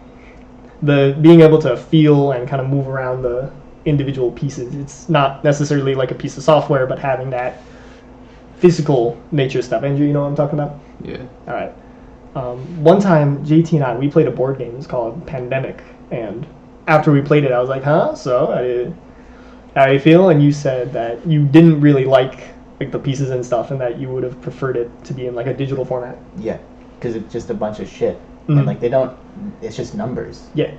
Speaker 3: the being able to feel and kind of move around the individual pieces. It's not necessarily like a piece of software, but having that physical nature stuff. Andrew, you know what I'm talking about?
Speaker 1: Yeah.
Speaker 3: All right. One time, JT and I, we played a board game. It's called Pandemic, and after we played it, I was like, so how do you feel? And you said that you didn't really like the pieces and stuff, and that you would have preferred it to be in like a digital format.
Speaker 2: Yeah, because it's just a bunch of shit,
Speaker 3: Mhm.
Speaker 2: and like it's just numbers.
Speaker 3: Yeah.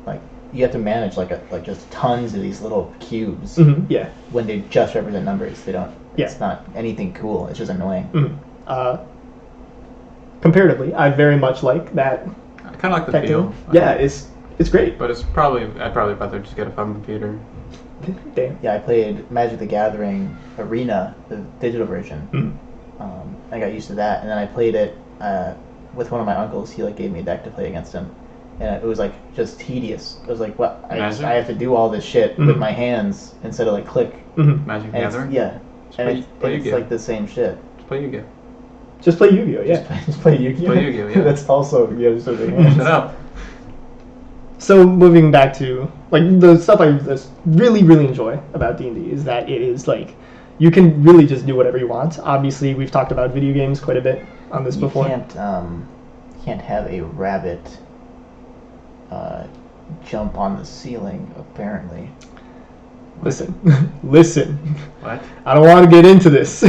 Speaker 2: Like you have to manage like just tons of these little cubes.
Speaker 3: Mm-hmm. Yeah.
Speaker 2: When they just represent numbers, they don't.
Speaker 3: Yeah.
Speaker 2: It's not anything cool. It's just annoying.
Speaker 3: Mm-hmm. Comparatively, I very much like that.
Speaker 1: I kind of like the
Speaker 3: tactile.
Speaker 1: feel.
Speaker 3: Yeah, it's great.
Speaker 1: But I'd probably rather just get a phone computer.
Speaker 3: Damn.
Speaker 2: Yeah, I played Magic the Gathering Arena, the digital version.
Speaker 3: Mm-hmm.
Speaker 2: I got used to that, and then I played it with one of my uncles. He like gave me a deck to play against him, and it was like just tedious. It was like, what? I have to do all this shit with my hands instead of like click.
Speaker 3: Mm-hmm.
Speaker 1: Magic the
Speaker 2: And
Speaker 1: Gathering?
Speaker 2: yeah, and it's
Speaker 1: play
Speaker 2: like the same shit.
Speaker 1: Just play your game.
Speaker 3: Just play Yu-Gi-Oh. Yeah.
Speaker 2: Just play Yu-Gi-Oh.
Speaker 4: Play Yu-Gi-Oh, yeah.
Speaker 2: That's also the other sort of hands.
Speaker 4: Shut up.
Speaker 3: So moving back to like the stuff I just really enjoy about D&D is that it is like you can really just do whatever you want. Obviously, we've talked about video games quite a bit on this before.
Speaker 2: You can't have a rabbit jump on the ceiling, apparently.
Speaker 3: Listen.
Speaker 4: What?
Speaker 3: I don't want to get into this.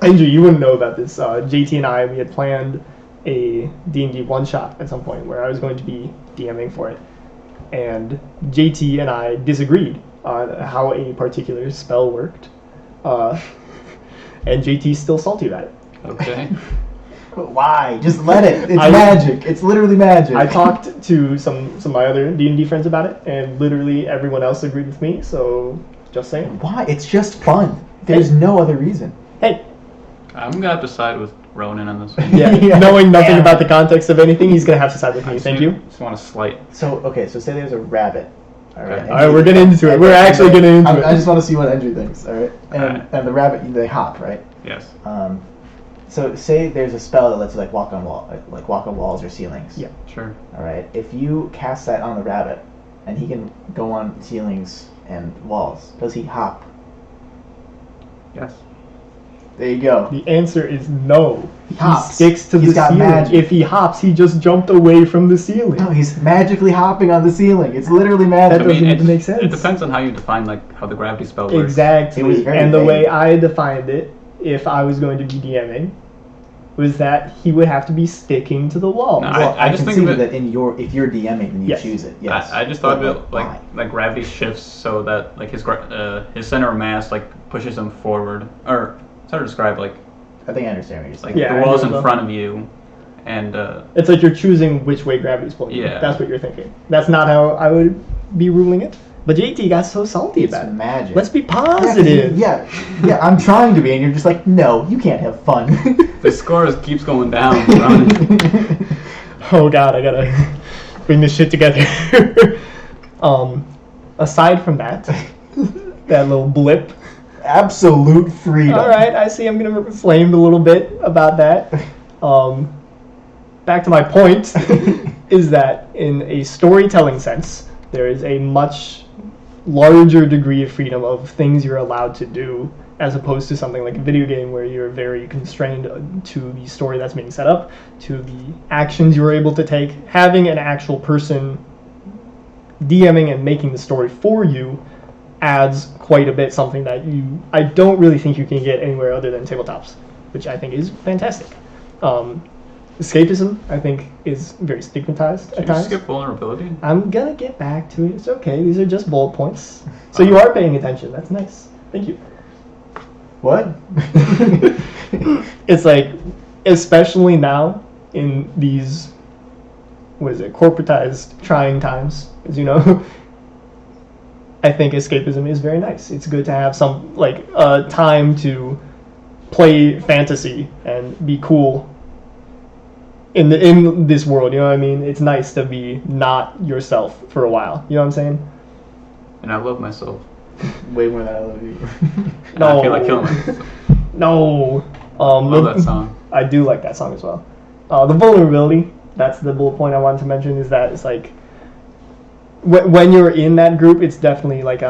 Speaker 3: Endri, you wouldn't know about this. JT and I, we had planned a D&D one-shot at some point where I was going to be DMing for it. And JT and I disagreed on how a particular spell worked. And JT's still salty about it.
Speaker 4: Okay.
Speaker 2: Why? Just let it. It's
Speaker 3: I-
Speaker 2: magic. It's literally magic.
Speaker 3: I talked to some of my other D&D friends about it, and literally everyone else agreed with me, so just saying.
Speaker 2: Why? It's just fun. There's no other reason.
Speaker 3: Hey,
Speaker 4: I'm gonna have to side with Ronan on this one.
Speaker 3: yeah,
Speaker 2: Yeah.
Speaker 3: knowing nothing
Speaker 2: Yeah.
Speaker 3: about the context of anything, he's going to have to side with me. Thank you.
Speaker 4: Just want to slight.
Speaker 2: So, okay, so say there's a rabbit. All right.
Speaker 4: Okay.
Speaker 3: All right, we're getting into it. We're actually getting into it.
Speaker 2: I just want to see what Endri thinks. All right. And
Speaker 4: Alright.
Speaker 2: and the rabbit, they hop, right?
Speaker 4: Yes.
Speaker 2: So say there's a spell that lets you like walk on walls or ceilings.
Speaker 3: Yeah.
Speaker 4: Sure.
Speaker 2: All right. If you cast that on the rabbit, and he can go on ceilings and walls, does he hop?
Speaker 4: Yes.
Speaker 2: There you go.
Speaker 3: The answer is no. He
Speaker 2: Hops.
Speaker 3: sticks to
Speaker 2: He's
Speaker 3: the
Speaker 2: got
Speaker 3: ceiling.
Speaker 2: magic.
Speaker 3: If he hops, he just jumped away from the ceiling.
Speaker 2: No, he's magically hopping on the ceiling. It's literally magic.
Speaker 3: That doesn't even make sense.
Speaker 4: It depends on how you define like how the gravity spell works.
Speaker 3: Exactly.
Speaker 2: It was very
Speaker 3: And the
Speaker 2: vague.
Speaker 3: way I defined it, if I was going to be DMing, was that he would have to be sticking to the wall.
Speaker 4: No,
Speaker 2: Well,
Speaker 4: I
Speaker 2: I
Speaker 4: just
Speaker 2: can
Speaker 4: think
Speaker 2: see
Speaker 4: of it-
Speaker 2: that if you're DMing, then you
Speaker 3: Yes.
Speaker 2: choose it. Yes.
Speaker 4: I just thought
Speaker 2: But,
Speaker 4: of it
Speaker 2: why?
Speaker 4: like gravity shifts so that like his center of mass like pushes him forward, or it's hard to describe, like
Speaker 2: I think I understand what you're saying.
Speaker 4: like
Speaker 3: Yeah,
Speaker 4: the
Speaker 3: I
Speaker 4: wall's
Speaker 3: know
Speaker 4: in
Speaker 3: that.
Speaker 4: front of you, and
Speaker 3: It's like you're choosing which way gravity's pulling you.
Speaker 4: Yeah.
Speaker 3: That's what you're thinking. That's not how I would be ruling it. But JT got so salty
Speaker 2: It's
Speaker 3: about it.
Speaker 2: magic.
Speaker 3: Let's be positive.
Speaker 2: Yeah, I'm trying to be, and you're just like, no, you can't have fun.
Speaker 4: the score keeps going down. Ronan.
Speaker 3: Oh god, I gotta bring this shit together. Aside from that, that little blip.
Speaker 2: Absolute freedom.
Speaker 3: All right, I see. I'm gonna flamed a little bit about that. Back to my point is that in a storytelling sense, there is a much larger degree of freedom of things you're allowed to do, as opposed to something like a video game where you're very constrained to the story that's being set up, to the actions you're able to take. Having an actual person DMing and making the story for you adds quite a bit, something that I don't really think you can get anywhere other than tabletops, which I think is fantastic. Escapism, I think, is very stigmatized at
Speaker 4: Did you
Speaker 3: times.
Speaker 4: skip vulnerability?
Speaker 3: I'm gonna get back to it. It's okay. These are just bullet points. So you are paying attention. That's nice. Thank you.
Speaker 2: What?
Speaker 3: It's like, especially now in these, what is it, corporatized, trying times, as you know, I think escapism is very nice. It's good to have some, like, time to play fantasy and be cool in this world, you know what I mean? It's nice to be not yourself for a while, you know what I'm saying?
Speaker 4: And I love myself.
Speaker 2: Way more than I love you.
Speaker 4: And
Speaker 3: No.
Speaker 4: I feel like killing myself.
Speaker 3: No.
Speaker 4: Love that song.
Speaker 3: I do like that song as well. The vulnerability, that's the bullet point I wanted to mention, is that it's like, when you're in that group, it's definitely like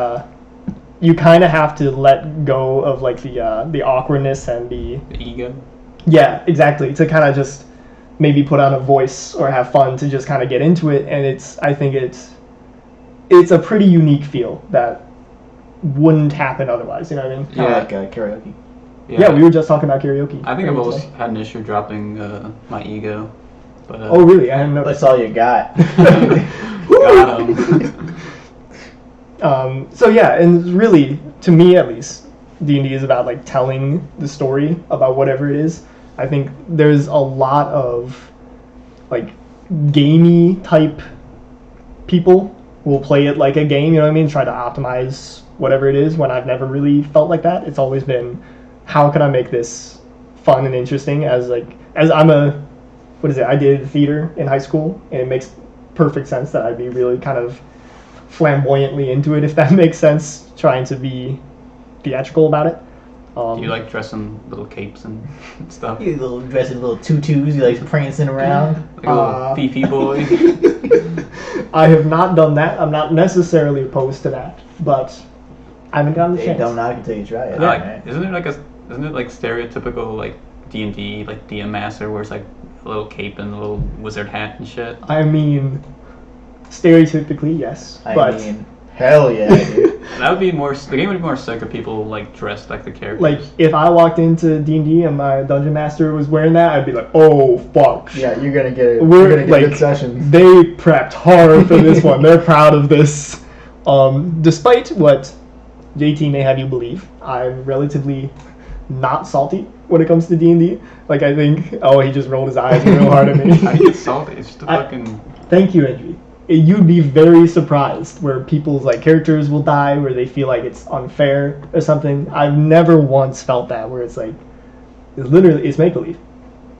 Speaker 3: you kind of have to let go of like the awkwardness and
Speaker 4: The ego.
Speaker 3: yeah, exactly, to kind of just maybe put on a voice or have fun to just kind of get into it. And I think it's a pretty unique feel that wouldn't happen otherwise, you know what I mean?
Speaker 2: Kind of like karaoke.
Speaker 3: Yeah, we were just talking about karaoke.
Speaker 4: I think I've
Speaker 3: earlier
Speaker 4: always
Speaker 3: today.
Speaker 4: had an issue dropping my ego. But,
Speaker 3: Oh, really? I hadn't noticed.
Speaker 2: That's all you got.
Speaker 4: got 'em.
Speaker 3: So yeah, and really, to me at least, D&D is about like telling the story about whatever it is. I think there's a lot of like gamey type people will play it like a game, you know what I mean? Try to optimize whatever it is, when I've never really felt like that. It's always been, how can I make this fun and interesting, as I'm I did theater in high school, and it makes perfect sense that I'd be really kind of flamboyantly into it, if that makes sense, trying to be theatrical about it.
Speaker 4: Do you like dress in little capes and stuff?
Speaker 2: You little dressing little tutus, you like prancing around.
Speaker 4: Like a little Fifi boy?
Speaker 3: I have not done that. I'm not necessarily opposed to that, but I haven't gotten the
Speaker 2: Hey,
Speaker 3: chance.
Speaker 2: don't knock until you try it.
Speaker 4: Like,
Speaker 2: right?
Speaker 4: isn't it like stereotypical like D&D like DM master where it's like a little cape and a little wizard hat and shit?
Speaker 3: I mean, stereotypically, yes, but
Speaker 2: I mean, hell yeah, dude.
Speaker 4: That would be more. The game would be more sick if people like dressed like the characters.
Speaker 3: like if I walked into D&D and my dungeon master was wearing that, I'd be like, oh fuck.
Speaker 2: Yeah, you're gonna get it.
Speaker 3: We're
Speaker 2: You're gonna get
Speaker 3: like
Speaker 2: good sessions.
Speaker 3: they prepped hard for this one. They're proud of this. Despite what JT may have you believe, I'm relatively not salty when it comes to D&D. Like I think, he just rolled his eyes real hard at me.
Speaker 4: I get salty. It's just a fucking.
Speaker 3: Thank you, Endri. You'd be very surprised where people's like characters will die, where they feel like it's unfair or something. I've never once felt that where it's like it's make believe.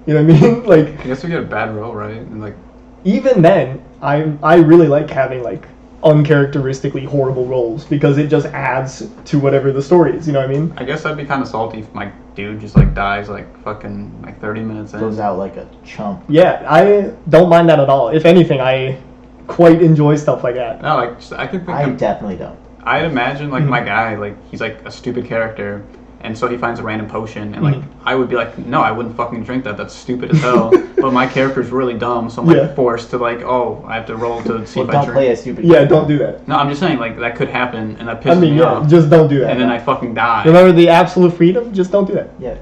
Speaker 3: You know what I mean? Like
Speaker 4: I guess we get a bad roll, right? And like.
Speaker 3: even then, I really like having like uncharacteristically horrible roles because it just adds to whatever the story is. You know what I mean?
Speaker 4: I guess I'd be kind of salty if my dude just like dies like fucking like 30 minutes in.
Speaker 2: Goes out like a chump.
Speaker 3: Yeah, I don't mind that at all. If anything, I quite enjoy stuff like that.
Speaker 4: No, like I could think.
Speaker 2: I definitely don't.
Speaker 4: I'd imagine like my guy, like he's like a stupid character, and so he finds a random potion, and like I would be like, no, I wouldn't fucking drink that. That's stupid as hell. But my character's really dumb, so I'm like forced to like, I have to roll to see
Speaker 2: Well,
Speaker 4: if I
Speaker 2: don't
Speaker 4: drink.
Speaker 2: play a stupid.
Speaker 3: Yeah, don't do that.
Speaker 4: No, I'm just saying like that could happen, and that pisses
Speaker 3: I mean,
Speaker 4: me
Speaker 3: yeah,
Speaker 4: off.
Speaker 3: just don't do that.
Speaker 4: And then I fucking die.
Speaker 3: Remember the absolute freedom? Just don't do that.
Speaker 2: Yeah.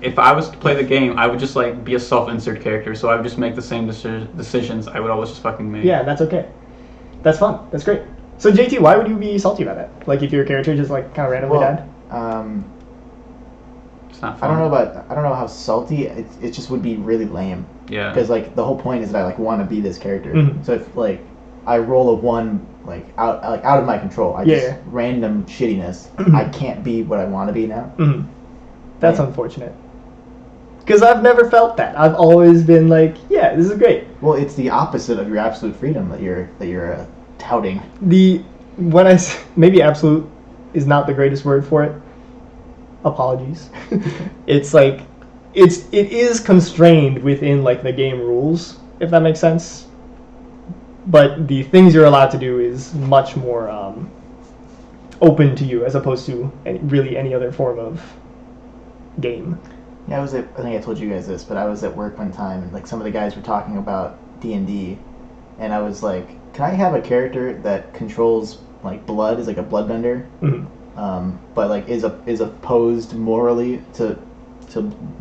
Speaker 4: If I was to play the game, I would just like be a self-insert character, so I would just make the same decisions I would always just fucking make.
Speaker 3: Yeah, that's okay. That's fun. That's great. So JT, why would you be salty about that? Like if your character just like kind of randomly died?
Speaker 4: It's not
Speaker 2: I
Speaker 4: fun.
Speaker 2: don't know how salty. It just would be really lame.
Speaker 4: Yeah.
Speaker 2: Because like the whole point is that I like want to be this character.
Speaker 3: Mhm.
Speaker 2: So if like I roll a one out of my control, random shittiness. I can't be what I want to be now.
Speaker 3: Mm-hmm. That's
Speaker 2: Yeah.
Speaker 3: unfortunate. Because I've never felt that. I've always been like, yeah, this is great.
Speaker 2: Well, it's the opposite of your absolute freedom that you're touting.
Speaker 3: Maybe absolute is not the greatest word for it. Apologies. It's like it is constrained within like the game rules, if that makes sense. But the things you're allowed to do is much more open to you as opposed to any other form of game.
Speaker 2: Yeah, I think I told you guys this, but I was at work one time and like some of the guys were talking about D&D, and I was like, can I have a character that controls like blood, is like a bloodbender, but like is opposed morally to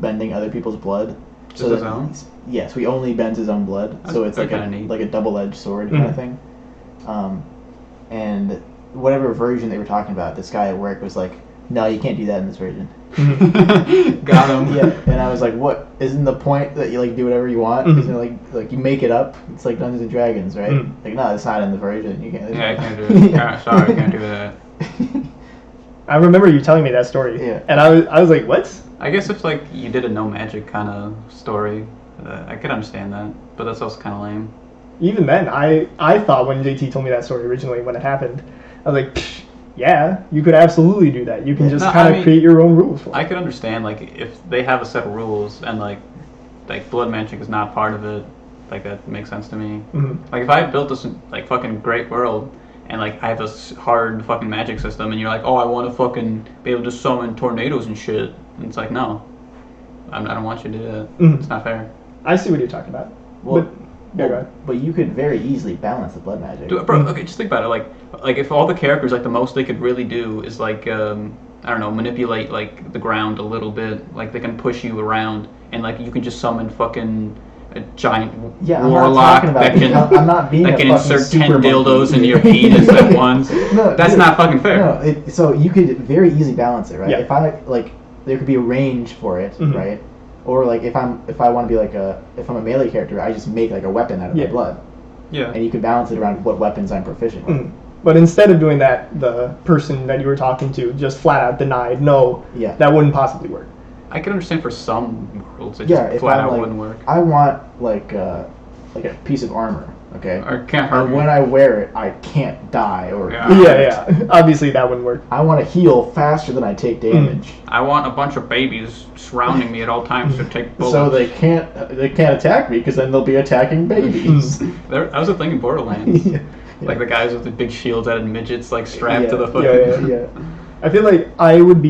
Speaker 2: bending other people's blood?
Speaker 4: Just his own?
Speaker 2: Yes, he only bends his own blood, so it's
Speaker 4: That's
Speaker 2: like
Speaker 4: kinda neat.
Speaker 2: like a double-edged sword kind of thing. And whatever version they were talking about, this guy at work was like, no, you can't do that in this version.
Speaker 4: Got him.
Speaker 2: Yeah, and I was like, "What? Isn't the point that you like do whatever you want? Isn't it like you make it up? It's like Dungeons and Dragons, right? Like, no, it's not in the version. You can't.
Speaker 4: Yeah, I can't do it. Sorry, I can't do that.
Speaker 3: I remember you telling me that story.
Speaker 2: Yeah.
Speaker 3: And I was like, what?
Speaker 4: I guess if like you did a no magic kind of story, I could understand that, but that's also kind of lame.
Speaker 3: Even then, I thought when JT told me that story originally when it happened, I was like, psh, yeah, you could absolutely do that. You can just kind of create your own rules for it.
Speaker 4: I could understand like if they have a set of rules and like blood magic is not part of it, like that makes sense to me. Like if I built this like fucking great world and like I have this hard fucking magic system and you're like, oh, I want to fucking be able to summon tornadoes and shit, and it's like, no, I don't want you to do that. It's not fair.
Speaker 3: I see what you're talking about.
Speaker 2: Well,
Speaker 3: go ahead.
Speaker 2: But you could very easily balance the blood magic.
Speaker 4: Bro, okay, just think about it. Like if all the characters, like the most they could really do is like I don't know, manipulate like the ground a little bit. Like they can push you around, and like you can just summon fucking a giant warlock that can
Speaker 2: I'm not being
Speaker 4: that
Speaker 2: a
Speaker 4: can
Speaker 2: fucking
Speaker 4: insert 10
Speaker 2: super
Speaker 4: dildos
Speaker 2: monkey.
Speaker 4: into your penis at once.
Speaker 2: No,
Speaker 4: That's not fucking fair.
Speaker 2: No, so you could very easily balance it, right?
Speaker 3: Yeah.
Speaker 2: If I like, there could be a range for it, right? Or like if I want to be like if I'm a melee character, I just make like a weapon out of my blood.
Speaker 4: Yeah.
Speaker 2: And you can balance it around what weapons I'm proficient with.
Speaker 3: But instead of doing that, the person that you were talking to just flat out denied, no, that wouldn't possibly work.
Speaker 4: I can understand for some worlds it
Speaker 2: Yeah,
Speaker 4: just
Speaker 2: if
Speaker 4: flat
Speaker 2: I'm
Speaker 4: out
Speaker 2: like,
Speaker 4: wouldn't work.
Speaker 2: I want like a piece of armor. Okay.
Speaker 4: Or can't hurt
Speaker 2: Or
Speaker 4: me.
Speaker 2: when I wear it, I can't die or.
Speaker 4: Yeah.
Speaker 3: Yeah. Obviously, that wouldn't work.
Speaker 2: I want to heal faster than I take damage,
Speaker 4: I want a bunch of babies surrounding me at all times to take bullets.
Speaker 2: so they can't attack me because then they'll be attacking babies.
Speaker 4: That was a thing in Borderlands.
Speaker 2: Yeah.
Speaker 4: Like the guys with the big shields that had midgets like strapped to the foot.
Speaker 3: Yeah. I feel like I've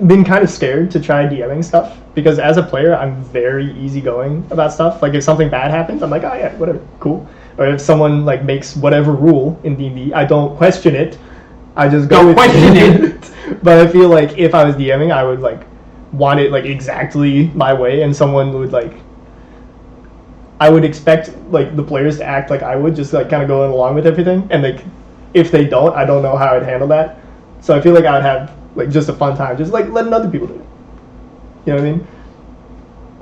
Speaker 3: been kind of scared to try DMing stuff because as a player, I'm very easygoing about stuff. Like if something bad happens, I'm like, oh yeah, whatever, cool. Or if someone like makes whatever rule in D&D, I don't question it. I just go with
Speaker 4: question
Speaker 3: it. But I feel like if I was DMing, I would like want it like exactly my way, and someone would like. I would expect like the players to act like I would, just like kind of going along with everything, and like if they don't, I don't know how I'd handle that. So I feel like I would have like just a fun time, just like letting other people do it. You know what I mean?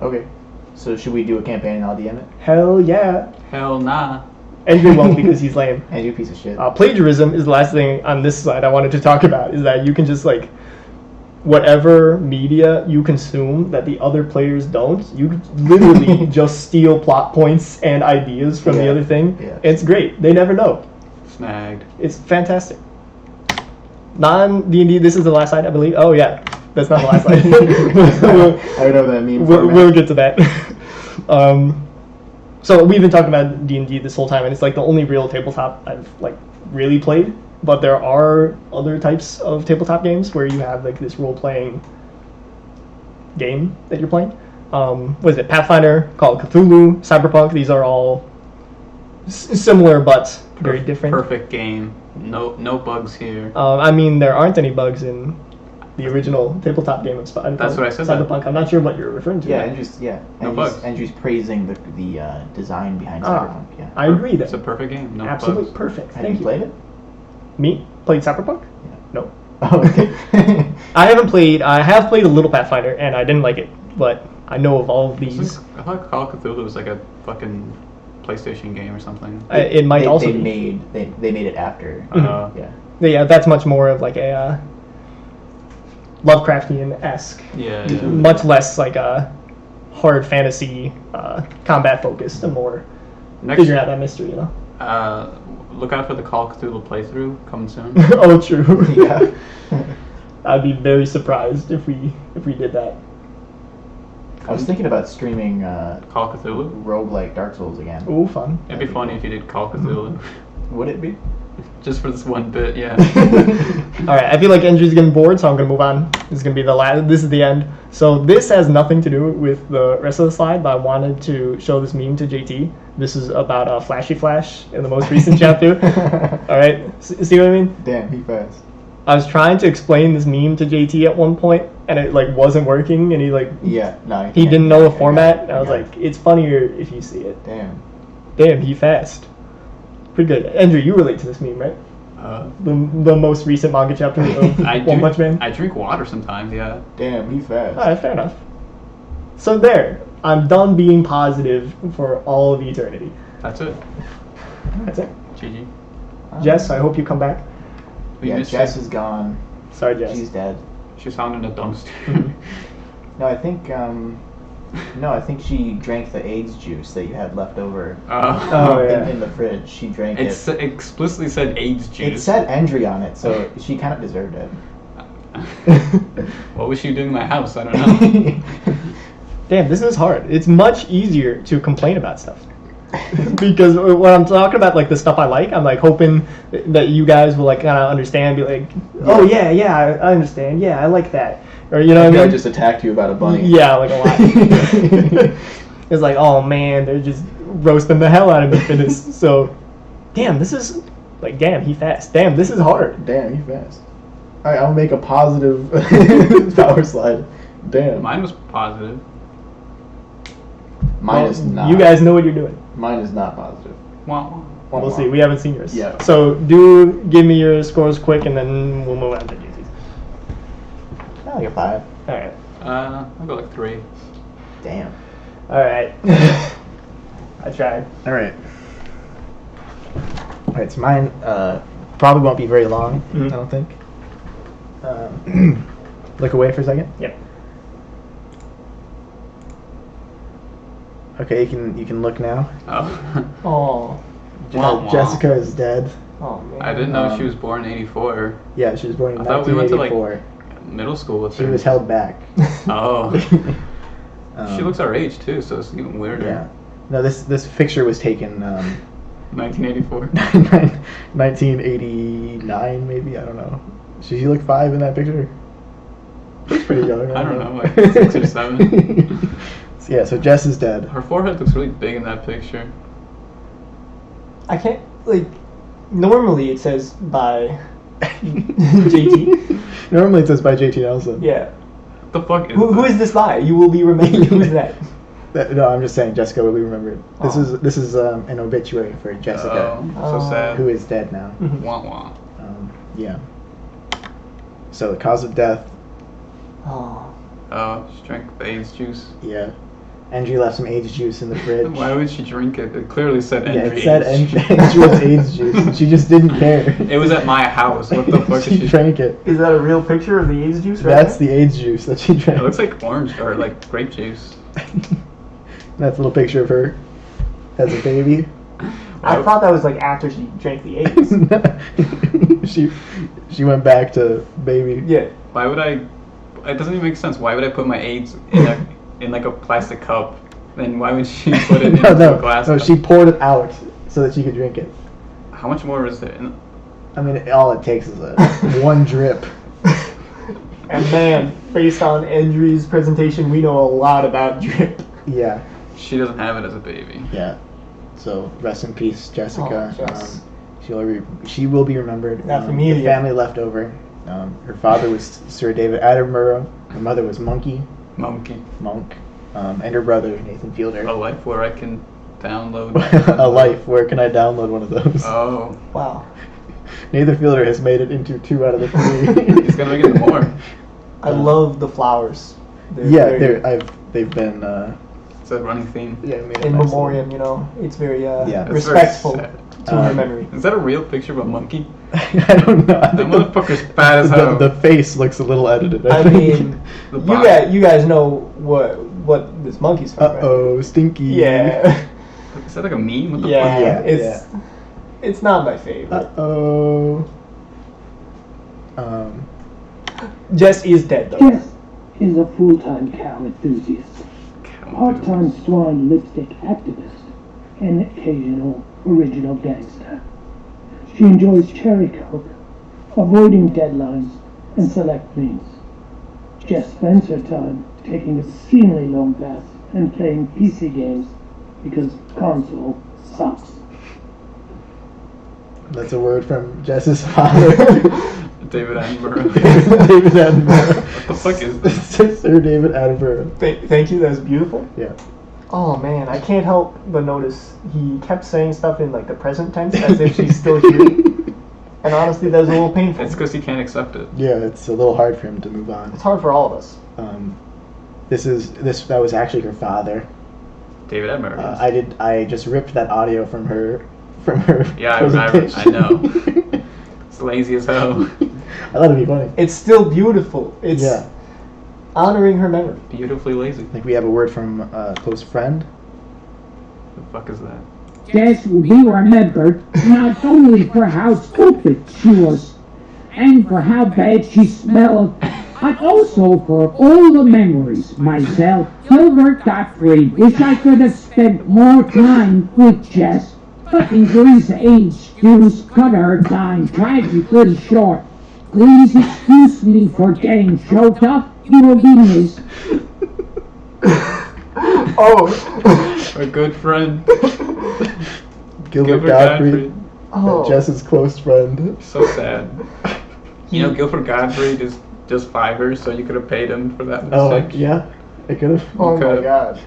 Speaker 2: Okay. So should we do a campaign and I'll DM it?
Speaker 3: Hell yeah.
Speaker 4: Hell nah.
Speaker 3: Endri won't because he's lame.
Speaker 2: And you piece of shit.
Speaker 3: Plagiarism is the last thing on this slide I wanted to talk about, is that you can just like whatever media you consume that the other players don't, you literally just steal plot points and ideas from the other thing.
Speaker 2: Yeah.
Speaker 3: It's great. They never know.
Speaker 4: Snagged.
Speaker 3: It's fantastic. Non-D&D, this is the last slide, I believe. Oh yeah, that's not the last slide.
Speaker 2: I don't know that meme.
Speaker 3: We'll get to that. So we've been talking about D&D this whole time, and it's like the only real tabletop I've like really played. But there are other types of tabletop games where you have like this role-playing game that you're playing. What is it? Pathfinder, Call of Cthulhu, Cyberpunk. These are all similar but very different.
Speaker 4: Perfect game. No bugs here.
Speaker 3: I mean, there aren't any bugs in the original tabletop game of Cyberpunk.
Speaker 4: That's what I said.
Speaker 3: Cyberpunk. I'm not sure what you're referring to.
Speaker 2: Yeah,
Speaker 3: there.
Speaker 4: No bugs.
Speaker 2: Andrew's praising the design behind Cyberpunk. Yeah.
Speaker 3: I agree
Speaker 4: It's a
Speaker 3: there.
Speaker 4: perfect game. No
Speaker 3: Absolutely
Speaker 4: bugs.
Speaker 3: perfect.
Speaker 2: Have
Speaker 3: Thank
Speaker 2: you played it?
Speaker 3: Me? Played Cyberpunk?
Speaker 2: Yeah.
Speaker 3: No.
Speaker 2: Oh, okay.
Speaker 3: I have played a little Pathfinder, and I didn't like it, but I know of all of these.
Speaker 4: I thought Call of Cthulhu was like a fucking PlayStation game or something.
Speaker 3: It might also
Speaker 2: they
Speaker 3: be.
Speaker 2: made it after. Yeah.
Speaker 3: Yeah, that's much more of like a Lovecraftian-esque.
Speaker 4: Yeah.
Speaker 3: Much less like a hard fantasy combat focused and more
Speaker 4: Next,
Speaker 3: figuring out that mystery, you know?
Speaker 4: look out for the Call of Cthulhu playthrough coming soon.
Speaker 3: Oh, true.
Speaker 2: Yeah.
Speaker 3: I'd be very surprised if we did that.
Speaker 2: I was thinking about streaming
Speaker 4: Call of Cthulhu.
Speaker 2: roguelike Dark Souls again.
Speaker 3: Ooh, fun.
Speaker 4: It'd be funny if you did Call of Cthulhu.
Speaker 2: Would it be?
Speaker 4: Just for this one bit, yeah.
Speaker 3: All right, I feel like Endri's getting bored, so I'm gonna move on. This is gonna be the last. This is the end. So this has nothing to do with the rest of the slide, but I wanted to show this meme to JT. This is about Flashy Flash in the most recent chapter. All right, see what I mean?
Speaker 2: Damn, he fast.
Speaker 3: I was trying to explain this meme to JT at one point, and it like wasn't working, and he
Speaker 2: Yeah, no.
Speaker 3: he didn't know the format.
Speaker 2: I
Speaker 3: And I was
Speaker 2: got
Speaker 3: like, it's funnier if you see it.
Speaker 2: Damn.
Speaker 3: Damn, he fast. Pretty good. Endri, you relate to this meme, right? The most recent manga chapter of One Punch Man.
Speaker 4: I drink water sometimes, yeah.
Speaker 2: Damn, he fast.
Speaker 3: All right, fair enough. So there, I'm done being positive for all of eternity.
Speaker 4: That's it.
Speaker 3: That's it.
Speaker 4: GG.
Speaker 3: Jess, I hope you come back.
Speaker 4: We
Speaker 2: Yeah,
Speaker 4: missed
Speaker 2: Jess
Speaker 4: her.
Speaker 2: is gone.
Speaker 3: Sorry, Jess.
Speaker 2: She's dead.
Speaker 4: She's found in a dumpster.
Speaker 2: No, I think she drank the AIDS juice that you had left over
Speaker 3: Oh, yeah.
Speaker 2: in the fridge. She drank
Speaker 4: It
Speaker 2: it.
Speaker 4: explicitly said AIDS
Speaker 2: It
Speaker 4: juice.
Speaker 2: said Endri on it, so she kind of deserved it.
Speaker 4: What was she doing in my house? I don't know.
Speaker 3: Damn, this is hard. It's much easier to complain about stuff. Because when I'm talking about like the stuff I like, I'm like hoping that you guys will like kind of understand, be like, oh yeah, I understand, yeah, I like that, or you know what I
Speaker 2: I
Speaker 3: mean?
Speaker 2: just attacked you about a bunny.
Speaker 3: Yeah, like a lot. It's like, oh man, they're just roasting the hell out of me for this. So, damn, this is like, damn, he fast. Damn, this is hard.
Speaker 2: Damn, you fast. All right, I'll make a positive power slide. Damn.
Speaker 4: Mine was positive.
Speaker 2: Mine
Speaker 3: Well,
Speaker 2: is not.
Speaker 3: You guys know what you're doing.
Speaker 2: Mine is not positive.
Speaker 4: Wow.
Speaker 3: We'll see. We haven't seen yours.
Speaker 2: Yeah.
Speaker 3: So do give me your scores quick, and then we'll move on to JT's.
Speaker 2: Like a 5.
Speaker 3: All right.
Speaker 4: I'll go like 3.
Speaker 2: Damn.
Speaker 3: All right. I tried.
Speaker 2: All right. All right. So mine probably won't be very long.
Speaker 3: Mhm.
Speaker 2: I don't think. Look away for a second.
Speaker 3: Yep.
Speaker 2: Okay, you can look now.
Speaker 4: Oh.
Speaker 3: Oh.
Speaker 4: Wah, wah.
Speaker 2: Jessica is dead.
Speaker 3: Oh man.
Speaker 4: I didn't know she was born in '84.
Speaker 2: Yeah, she was born in
Speaker 4: I thought we went to
Speaker 2: 1984.
Speaker 4: middle school with
Speaker 2: She
Speaker 4: her.
Speaker 2: was held back.
Speaker 4: Oh.
Speaker 2: Um,
Speaker 4: She looks our age too, so it's even weirder.
Speaker 2: Yeah. No, this picture was taken
Speaker 4: 1984.
Speaker 2: 1989 maybe, I don't know. Should she look 5 in that picture? She's pretty young.
Speaker 4: I don't know, like 6 or 7.
Speaker 2: Yeah, so Jess is dead.
Speaker 4: Her forehead looks really big in that picture.
Speaker 3: I can't like. Normally it says by JT.
Speaker 2: Normally it says by JT Nelson.
Speaker 3: Yeah.
Speaker 4: The fuck is
Speaker 3: Who is this by? You will be remembered. Who's that?
Speaker 2: No, I'm just saying Jessica will be remembered. This
Speaker 3: Oh.
Speaker 2: is an obituary for Jessica,
Speaker 4: Oh, so sad.
Speaker 2: who is dead now.
Speaker 4: Wah wah.
Speaker 2: Yeah. So the cause of death,
Speaker 3: Oh.
Speaker 4: Oh, she drank the AIDS juice.
Speaker 2: yeah. Endri left some AIDS juice in the fridge.
Speaker 4: Why would she drink it? It clearly said
Speaker 2: Yeah,
Speaker 4: Endri
Speaker 2: it said
Speaker 4: AIDS juice.
Speaker 2: Endri was AIDS juice. And she just didn't care.
Speaker 4: It was at my house. What the fuck
Speaker 2: She
Speaker 4: is she?
Speaker 2: drank it.
Speaker 3: Is that a real picture of the AIDS juice?
Speaker 2: That's the AIDS juice that she drank.
Speaker 4: It looks like orange or like grape juice.
Speaker 2: That's a little picture of her as a baby.
Speaker 3: I thought that was like after she drank the AIDS.
Speaker 2: she went back to baby.
Speaker 3: Yeah.
Speaker 4: Why would I? It doesn't even make sense. Why would I put my AIDS in like a plastic cup? Then why would she put it into a glass
Speaker 2: No,
Speaker 4: cup?
Speaker 2: she poured it out so that she could drink it.
Speaker 4: How much more is there?
Speaker 2: I mean, all it takes is one drip.
Speaker 3: And man, based on Endri's presentation, we know a lot about drip.
Speaker 2: Yeah,
Speaker 4: She doesn't have it as a baby.
Speaker 2: yeah. So rest in peace, Jessica.
Speaker 3: Oh, Jess.
Speaker 2: She will be remembered.
Speaker 3: La
Speaker 2: The
Speaker 3: familia.
Speaker 2: family left over. Her father was Sir David Attenborough. Her mother was
Speaker 4: Monkey.
Speaker 2: Monk. And her brother Nathan Fielder.
Speaker 4: A life where I can download.
Speaker 2: A life. Where can I download one of those?
Speaker 4: Oh,
Speaker 3: Wow.
Speaker 2: Nathan Fielder has made it into 2 out of the 3.
Speaker 4: he's gonna make it more.
Speaker 3: I love the flowers.
Speaker 2: Yeah,
Speaker 3: very-
Speaker 2: they've been
Speaker 4: It's a running theme.
Speaker 2: made it
Speaker 3: in
Speaker 2: nice.
Speaker 3: memoriam, you know, it's very
Speaker 2: Yeah.
Speaker 4: It's
Speaker 3: respectful
Speaker 4: very
Speaker 3: to her memory.
Speaker 4: Is that a real picture of a monkey?
Speaker 2: I don't know. I
Speaker 4: That
Speaker 2: think
Speaker 4: motherfucker's fat as hell.
Speaker 2: the face looks a little edited.
Speaker 3: I
Speaker 2: think.
Speaker 3: mean,
Speaker 4: The
Speaker 3: you
Speaker 4: body.
Speaker 3: guys know what this monkey's from, right?
Speaker 2: Uh-oh, stinky.
Speaker 3: Yeah,
Speaker 4: Is that like a meme? What the
Speaker 3: yeah,
Speaker 2: Yeah,
Speaker 3: it's not my favorite.
Speaker 2: Uh-oh.
Speaker 3: Jess is dead though.
Speaker 5: Jess is a full-time cow enthusiast,
Speaker 4: fuck?
Speaker 5: part-time swan lipstick activist, and occasional original gangster. She enjoys cherry coke, avoiding deadlines, and select meals. Jess spends her time taking obscenely long baths and playing PC games because console sucks.
Speaker 2: That's a word from Jess's father.
Speaker 4: David Attenborough.
Speaker 2: David Attenborough.
Speaker 4: What the fuck is this?
Speaker 2: Sir David Attenborough.
Speaker 3: Thank you. That was beautiful.
Speaker 2: Yeah.
Speaker 3: Oh man, I can't help but notice he kept saying stuff in like the present tense as if she's still here. And honestly, that was a little painful.
Speaker 4: It's because he can't accept it.
Speaker 2: Yeah, it's a little hard for him to move on.
Speaker 3: It's hard for all of us.
Speaker 2: That was actually her father.
Speaker 4: David Attenborough.
Speaker 2: I just ripped that audio from her
Speaker 4: Yeah, I
Speaker 2: presentation.
Speaker 4: know. It's lazy as hell.
Speaker 2: I thought it'd be funny.
Speaker 3: It's still beautiful. It's honoring her memory.
Speaker 4: Beautifully lazy.
Speaker 2: I think we have a word from a close friend.
Speaker 4: The fuck is that?
Speaker 5: Jess will be remembered not only for how stupid she was, and for how bad she smelled, but also for all the memories myself, Gilbert Gottfried, wish I could have spent more time with Jess. But Endri's age dues cut her time tragically short. Please excuse me for getting choked up. You will be missed.
Speaker 3: Oh.
Speaker 4: Our good friend.
Speaker 2: Gilbert Gottfried.
Speaker 3: Oh.
Speaker 2: Jess's close friend.
Speaker 4: So sad. You know, Gilbert Gottfried is just $5, so you could have paid him for that
Speaker 2: Oh
Speaker 4: mistake.
Speaker 2: yeah, I could have.
Speaker 3: Oh my
Speaker 4: Okay.
Speaker 3: god.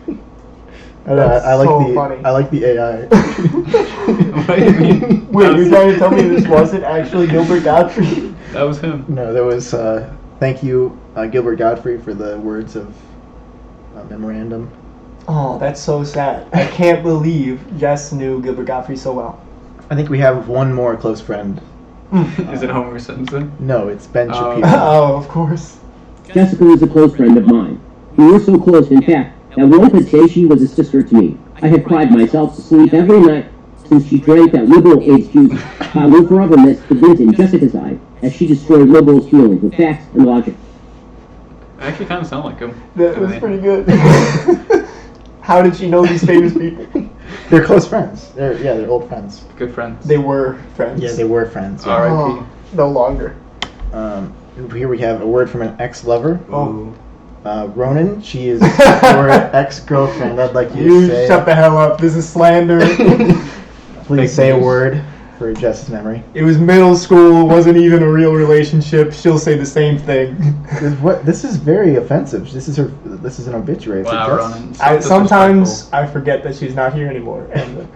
Speaker 2: I like
Speaker 3: so
Speaker 2: the
Speaker 3: funny.
Speaker 2: I like the AI.
Speaker 4: What do you mean?
Speaker 3: Wait, you're trying to tell me this wasn't actually Gilbert Gottfried?
Speaker 4: That was him.
Speaker 2: No, there was. Thank you, Gilbert Gottfried, for the words of memorandum.
Speaker 3: Oh, that's so sad. I can't believe Jess knew Gilbert Gottfried so well.
Speaker 2: I think we have one more close friend.
Speaker 4: Is it Homer Simpson?
Speaker 2: No, it's Ben
Speaker 4: Oh.
Speaker 2: Shapiro.
Speaker 3: Oh, of course.
Speaker 6: Jessica was a close friend of mine. We were so close, in fact, that one could say she was a sister to me. I had cried myself to sleep every night, since she drank that liberal age juice, I will forever miss the glint in Jessica's eye as she destroyed liberals' feelings with facts and logic.
Speaker 4: I actually kind of sound like him.
Speaker 3: That was pretty good. How did she know these famous people?
Speaker 2: They're close friends. They're old friends.
Speaker 4: Good friends.
Speaker 3: They were friends.
Speaker 2: Yeah, they were friends.
Speaker 4: R.I.P.
Speaker 3: Oh, no longer.
Speaker 2: Here we have a word from an ex-lover.
Speaker 4: Ooh.
Speaker 2: Ronan, she is your ex-girlfriend. I'd like you to
Speaker 3: You
Speaker 2: say.
Speaker 3: shut the hell up. This is slander.
Speaker 2: Please say a
Speaker 4: news.
Speaker 2: word for Jess's memory.
Speaker 3: It was middle school. Wasn't even a real relationship. She'll say the same thing.
Speaker 2: This is very offensive. This is an obituary. for
Speaker 4: Wow,
Speaker 2: Jess.
Speaker 4: Ronan. So
Speaker 3: Sometimes
Speaker 4: disrespectful.
Speaker 3: I forget that she's not here anymore, and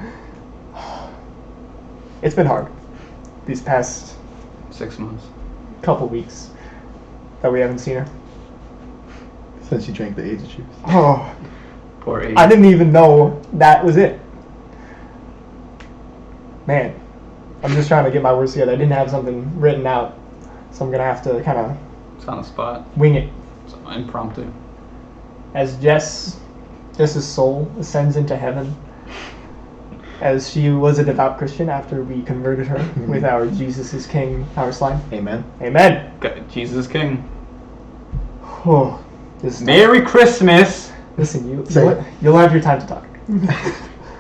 Speaker 3: it's been hard these past
Speaker 4: 6 months.
Speaker 3: couple weeks that we haven't seen her.
Speaker 2: Since you drank the AIDS juice.
Speaker 3: Oh,
Speaker 4: Poor age.
Speaker 3: I didn't even know that was it. Man, I'm just trying to get my words together. I didn't have something written out, so I'm gonna have to kind of
Speaker 4: It's on the spot.
Speaker 3: wing it.
Speaker 4: It's impromptu.
Speaker 3: As Jess's soul ascends into heaven, as she was a devout Christian after we converted her with our Jesus is King Powersliding.
Speaker 2: Amen.
Speaker 3: Amen.
Speaker 4: Jesus is King.
Speaker 3: Oh, this is
Speaker 4: Merry Christmas!
Speaker 3: Listen,
Speaker 2: Say
Speaker 3: you'll have your time to talk.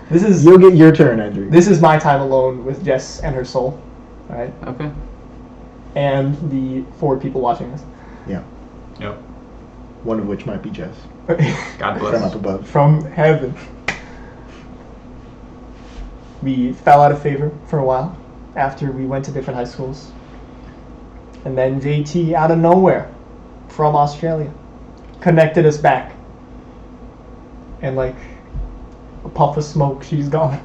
Speaker 2: You'll get your turn, Endri.
Speaker 3: This is my time alone with Jess and her soul, all right,
Speaker 4: Okay.
Speaker 3: and the 4 people watching this.
Speaker 4: Yep.
Speaker 2: One of which might be Jess.
Speaker 4: God
Speaker 2: From up
Speaker 4: bless.
Speaker 2: above.
Speaker 3: From heaven. We fell out of favor for a while after we went to different high schools. And then JT, out of nowhere, from Australia, connected us back. And like a puff of smoke, she's gone.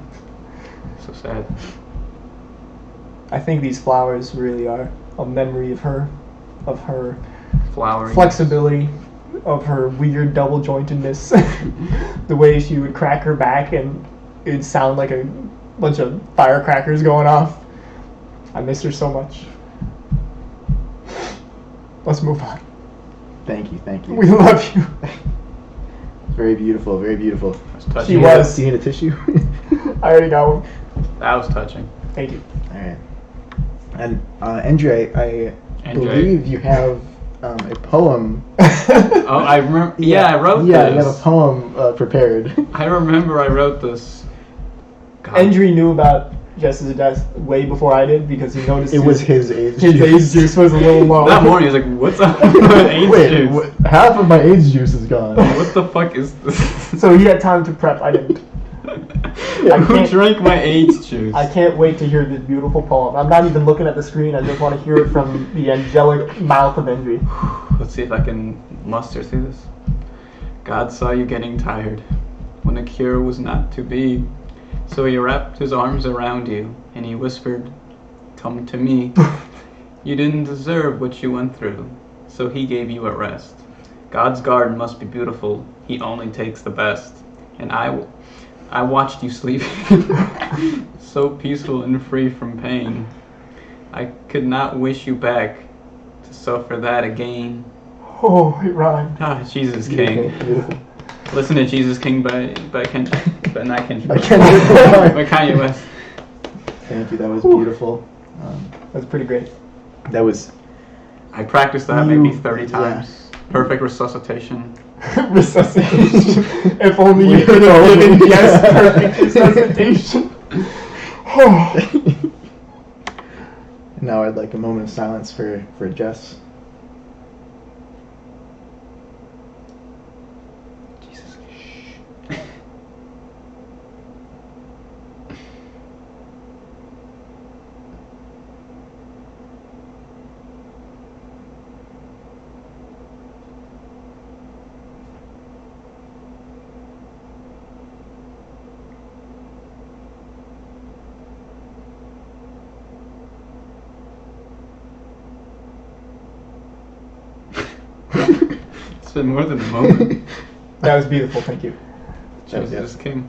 Speaker 4: So sad.
Speaker 3: I think these flowers really are a memory of her
Speaker 4: Flowery.
Speaker 3: flexibility, of her weird double jointedness, the way she would crack her back and it'd sound like a bunch of firecrackers going off. I miss her so much. Let's move on.
Speaker 2: Thank you.
Speaker 3: We love you.
Speaker 2: Very beautiful. Very beautiful.
Speaker 4: That's touching.
Speaker 3: She was.
Speaker 2: Do you need a tissue?
Speaker 3: I already got one.
Speaker 4: That was touching.
Speaker 3: Thank you.
Speaker 2: All right. And Endri, I
Speaker 4: Endri.
Speaker 2: believe you have a poem.
Speaker 4: Oh, I remember. Yeah, I wrote
Speaker 2: Yeah, you
Speaker 4: this.
Speaker 2: have a poem prepared.
Speaker 4: I remember I wrote this. God.
Speaker 3: Endri knew about Jess's death way before I did because he noticed
Speaker 2: It was his AIDS
Speaker 3: his
Speaker 2: juice.
Speaker 3: AIDS juice was a little low.
Speaker 4: That morning, he was like, "What's up with my AIDS
Speaker 2: Wait,
Speaker 4: juice?
Speaker 2: half of my AIDS juice is gone.
Speaker 4: What the fuck is this?"
Speaker 3: So he had time to prep. I didn't.
Speaker 4: Who
Speaker 3: can't-
Speaker 4: drank my AIDS juice?
Speaker 3: I can't wait to hear this beautiful poem. I'm not even looking at the screen. I just want to hear it from the angelic mouth of Endri.
Speaker 4: Let's see if I can muster through this. God saw you getting tired when a cure was not to be. So he wrapped his arms around you and he whispered, "Come to me." You didn't deserve what you went through, so he gave you a rest. God's garden must be beautiful. He only takes the best. And I watched you sleeping, so peaceful and free from pain. I could not wish you back to suffer that again.
Speaker 3: Oh, it rhymed.
Speaker 4: Ah, Jesus King.
Speaker 2: Beautiful.
Speaker 4: Listen to Jesus King by Kendrick, but not Kendrick.
Speaker 2: By Kendrick.
Speaker 4: By Kanye West.
Speaker 2: Thank you. That was beautiful.
Speaker 3: That's pretty great.
Speaker 2: That was
Speaker 4: I practiced that maybe
Speaker 2: You-
Speaker 4: 30 times. Perfect resuscitation.
Speaker 3: Resuscitation. If only you
Speaker 2: Wait,
Speaker 3: could have
Speaker 2: oh,
Speaker 3: given
Speaker 2: yeah.
Speaker 3: yes perfect resuscitation. Oh.
Speaker 2: Now I'd like a moment of silence for Jess.
Speaker 4: Jesus. It's been more than a moment.
Speaker 3: That was beautiful. Thank you.
Speaker 4: Jesus King.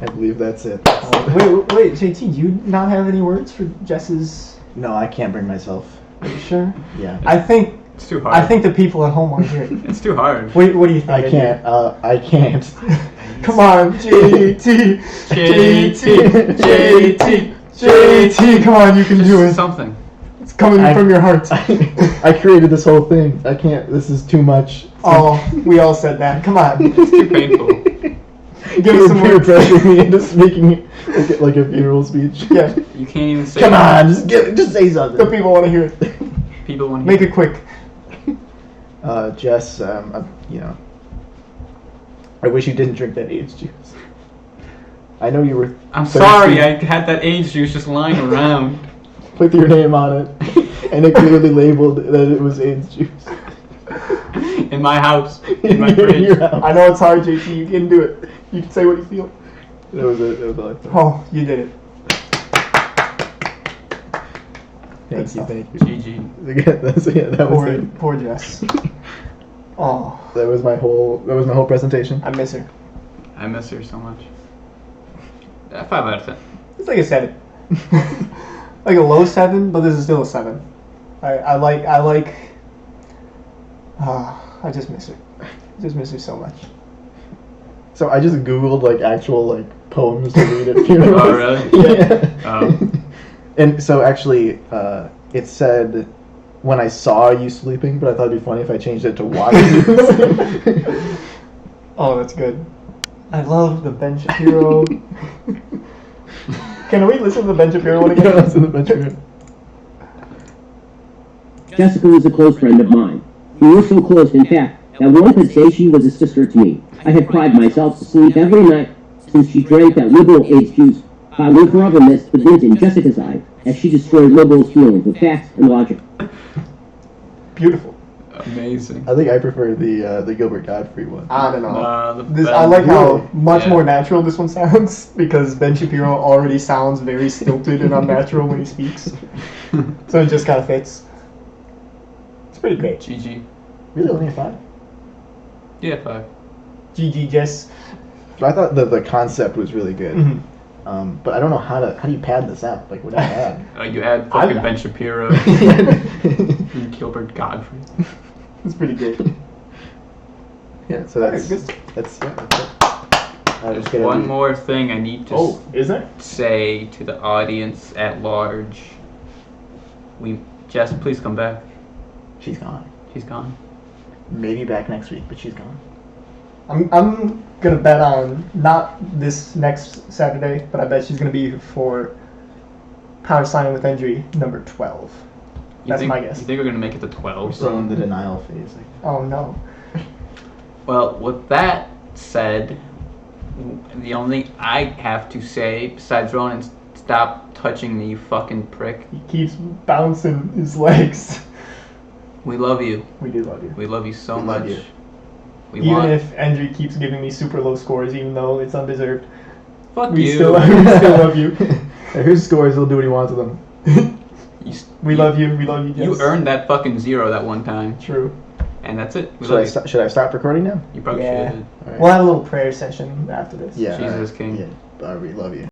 Speaker 2: I believe that's it.
Speaker 3: Wait, JT, do you not have any words for Jess's?
Speaker 2: No, I can't bring myself.
Speaker 3: Are you sure?
Speaker 2: Yeah.
Speaker 3: I think
Speaker 4: It's too hard.
Speaker 3: the people at home want to hear it.
Speaker 4: It's too hard.
Speaker 3: What do you think?
Speaker 2: I can't. I can't.
Speaker 3: Come on, JT, JT. Come on, you can do it.
Speaker 4: Something.
Speaker 3: It's coming from your heart.
Speaker 2: I created this whole thing. I can't. This is too much.
Speaker 3: Oh, we all said that. Come on.
Speaker 4: It's too painful.
Speaker 3: Give us some
Speaker 2: peer
Speaker 3: words.
Speaker 2: pressuring me into speaking like a funeral speech.
Speaker 3: Yeah.
Speaker 4: You can't even say.
Speaker 2: Come on, just say
Speaker 3: The
Speaker 2: something.
Speaker 3: people want to hear it.
Speaker 4: People want to
Speaker 3: Make it quick.
Speaker 2: Jess, you know, I wish you didn't drink that AIDS juice. I know you were.
Speaker 4: I'm
Speaker 2: thirsty
Speaker 4: sorry. I had that AIDS juice just lying around
Speaker 2: with your name on it, and it clearly labeled that it was AIDS juice.
Speaker 4: in my house, in my
Speaker 2: In
Speaker 4: fridge.
Speaker 2: your house.
Speaker 3: I know it's hard, JT. You can do it. You can say what you feel.
Speaker 2: That was it. That was all I thought.
Speaker 3: Oh, you did it.
Speaker 2: Thank you. Thank you.
Speaker 4: GG.
Speaker 2: That was it.
Speaker 3: Poor Jess. Oh,
Speaker 2: That was my whole presentation.
Speaker 3: I miss her.
Speaker 4: I miss her so much. 5 out of 10.
Speaker 3: It's like a 7. Like a low 7, but this is still a 7. I just miss her. I just miss her so much.
Speaker 2: So I just googled like actual like poems to read at funerals.
Speaker 4: Oh, really?
Speaker 2: Yeah.
Speaker 4: Oh.
Speaker 2: And so actually, it said when I saw you sleeping, but I thought it'd be funny if I changed it to watch you.
Speaker 3: Oh, that's good. I love the Ben Shapiro. Can we listen to the Ben Shapiro one again?
Speaker 2: Yeah, that's in the bedroom.
Speaker 6: Jessica was a close friend of mine. We were so close, in fact, that one could say she was a sister to me. I had cried myself to sleep every night since she drank that liberal AIDS juice. I will forever miss the glint in Jessica's eye as she destroyed liberals' feelings with facts and logic.
Speaker 3: Beautiful.
Speaker 4: Amazing.
Speaker 2: I think I prefer the Gilbert Godfrey one.
Speaker 3: I don't know.
Speaker 4: The
Speaker 3: I like how
Speaker 2: Really?
Speaker 3: much
Speaker 4: Yeah.
Speaker 3: more natural this one sounds because Ben Shapiro already sounds very stilted and unnatural when he speaks. So it just kind of fits. It's pretty great.
Speaker 4: GG.
Speaker 2: Really, only a 5?
Speaker 4: Yeah, 5.
Speaker 3: GG Jess.
Speaker 2: I thought the concept was really good.
Speaker 3: Mhm.
Speaker 2: But I don't know how do you pad this out? Like, what do you add?
Speaker 4: You add
Speaker 3: I-
Speaker 4: fucking Ben Shapiro and Gilbert Godfrey.
Speaker 3: It's pretty great.
Speaker 2: Yeah, so
Speaker 3: Alright,
Speaker 2: that's
Speaker 3: good.
Speaker 2: that's it.
Speaker 4: There's one more thing I need to
Speaker 3: Oh, is there?
Speaker 4: say to the audience at large. Jess, please come back.
Speaker 2: She's gone.
Speaker 4: She's gone.
Speaker 2: Maybe back next week, but she's gone.
Speaker 3: I'm gonna bet on not this next Saturday, but I bet she's gonna be here for Powersliding with Endri number 12. That's my guess.
Speaker 4: You think we're gonna make it to
Speaker 2: We're
Speaker 4: 12?
Speaker 2: still in the denial phase.
Speaker 3: Oh no.
Speaker 4: Well, with that said, the only thing I have to say besides Ronan, stop touching me, you fucking prick.
Speaker 3: He keeps bouncing his legs.
Speaker 4: We love you.
Speaker 3: We do love you.
Speaker 4: We love you so
Speaker 2: We
Speaker 4: much.
Speaker 2: love you.
Speaker 4: We
Speaker 3: Even
Speaker 4: want.
Speaker 3: if Endri keeps giving me super low scores, even though it's undeserved,
Speaker 4: Fuck
Speaker 3: we
Speaker 4: you.
Speaker 3: still love you.
Speaker 2: Here's scores. He'll do what he wants with them.
Speaker 3: We love you. We love you, Jess.
Speaker 4: You earned that fucking 0 that one time,
Speaker 3: True.
Speaker 4: and that's it. We
Speaker 2: Should I
Speaker 4: love you.
Speaker 2: should I stop recording now?
Speaker 4: You probably
Speaker 3: Yeah.
Speaker 4: should.
Speaker 2: All right.
Speaker 3: We'll have a little prayer session after this.
Speaker 2: Yeah.
Speaker 4: Jesus
Speaker 2: all right.
Speaker 4: King.
Speaker 2: Yeah. We love you.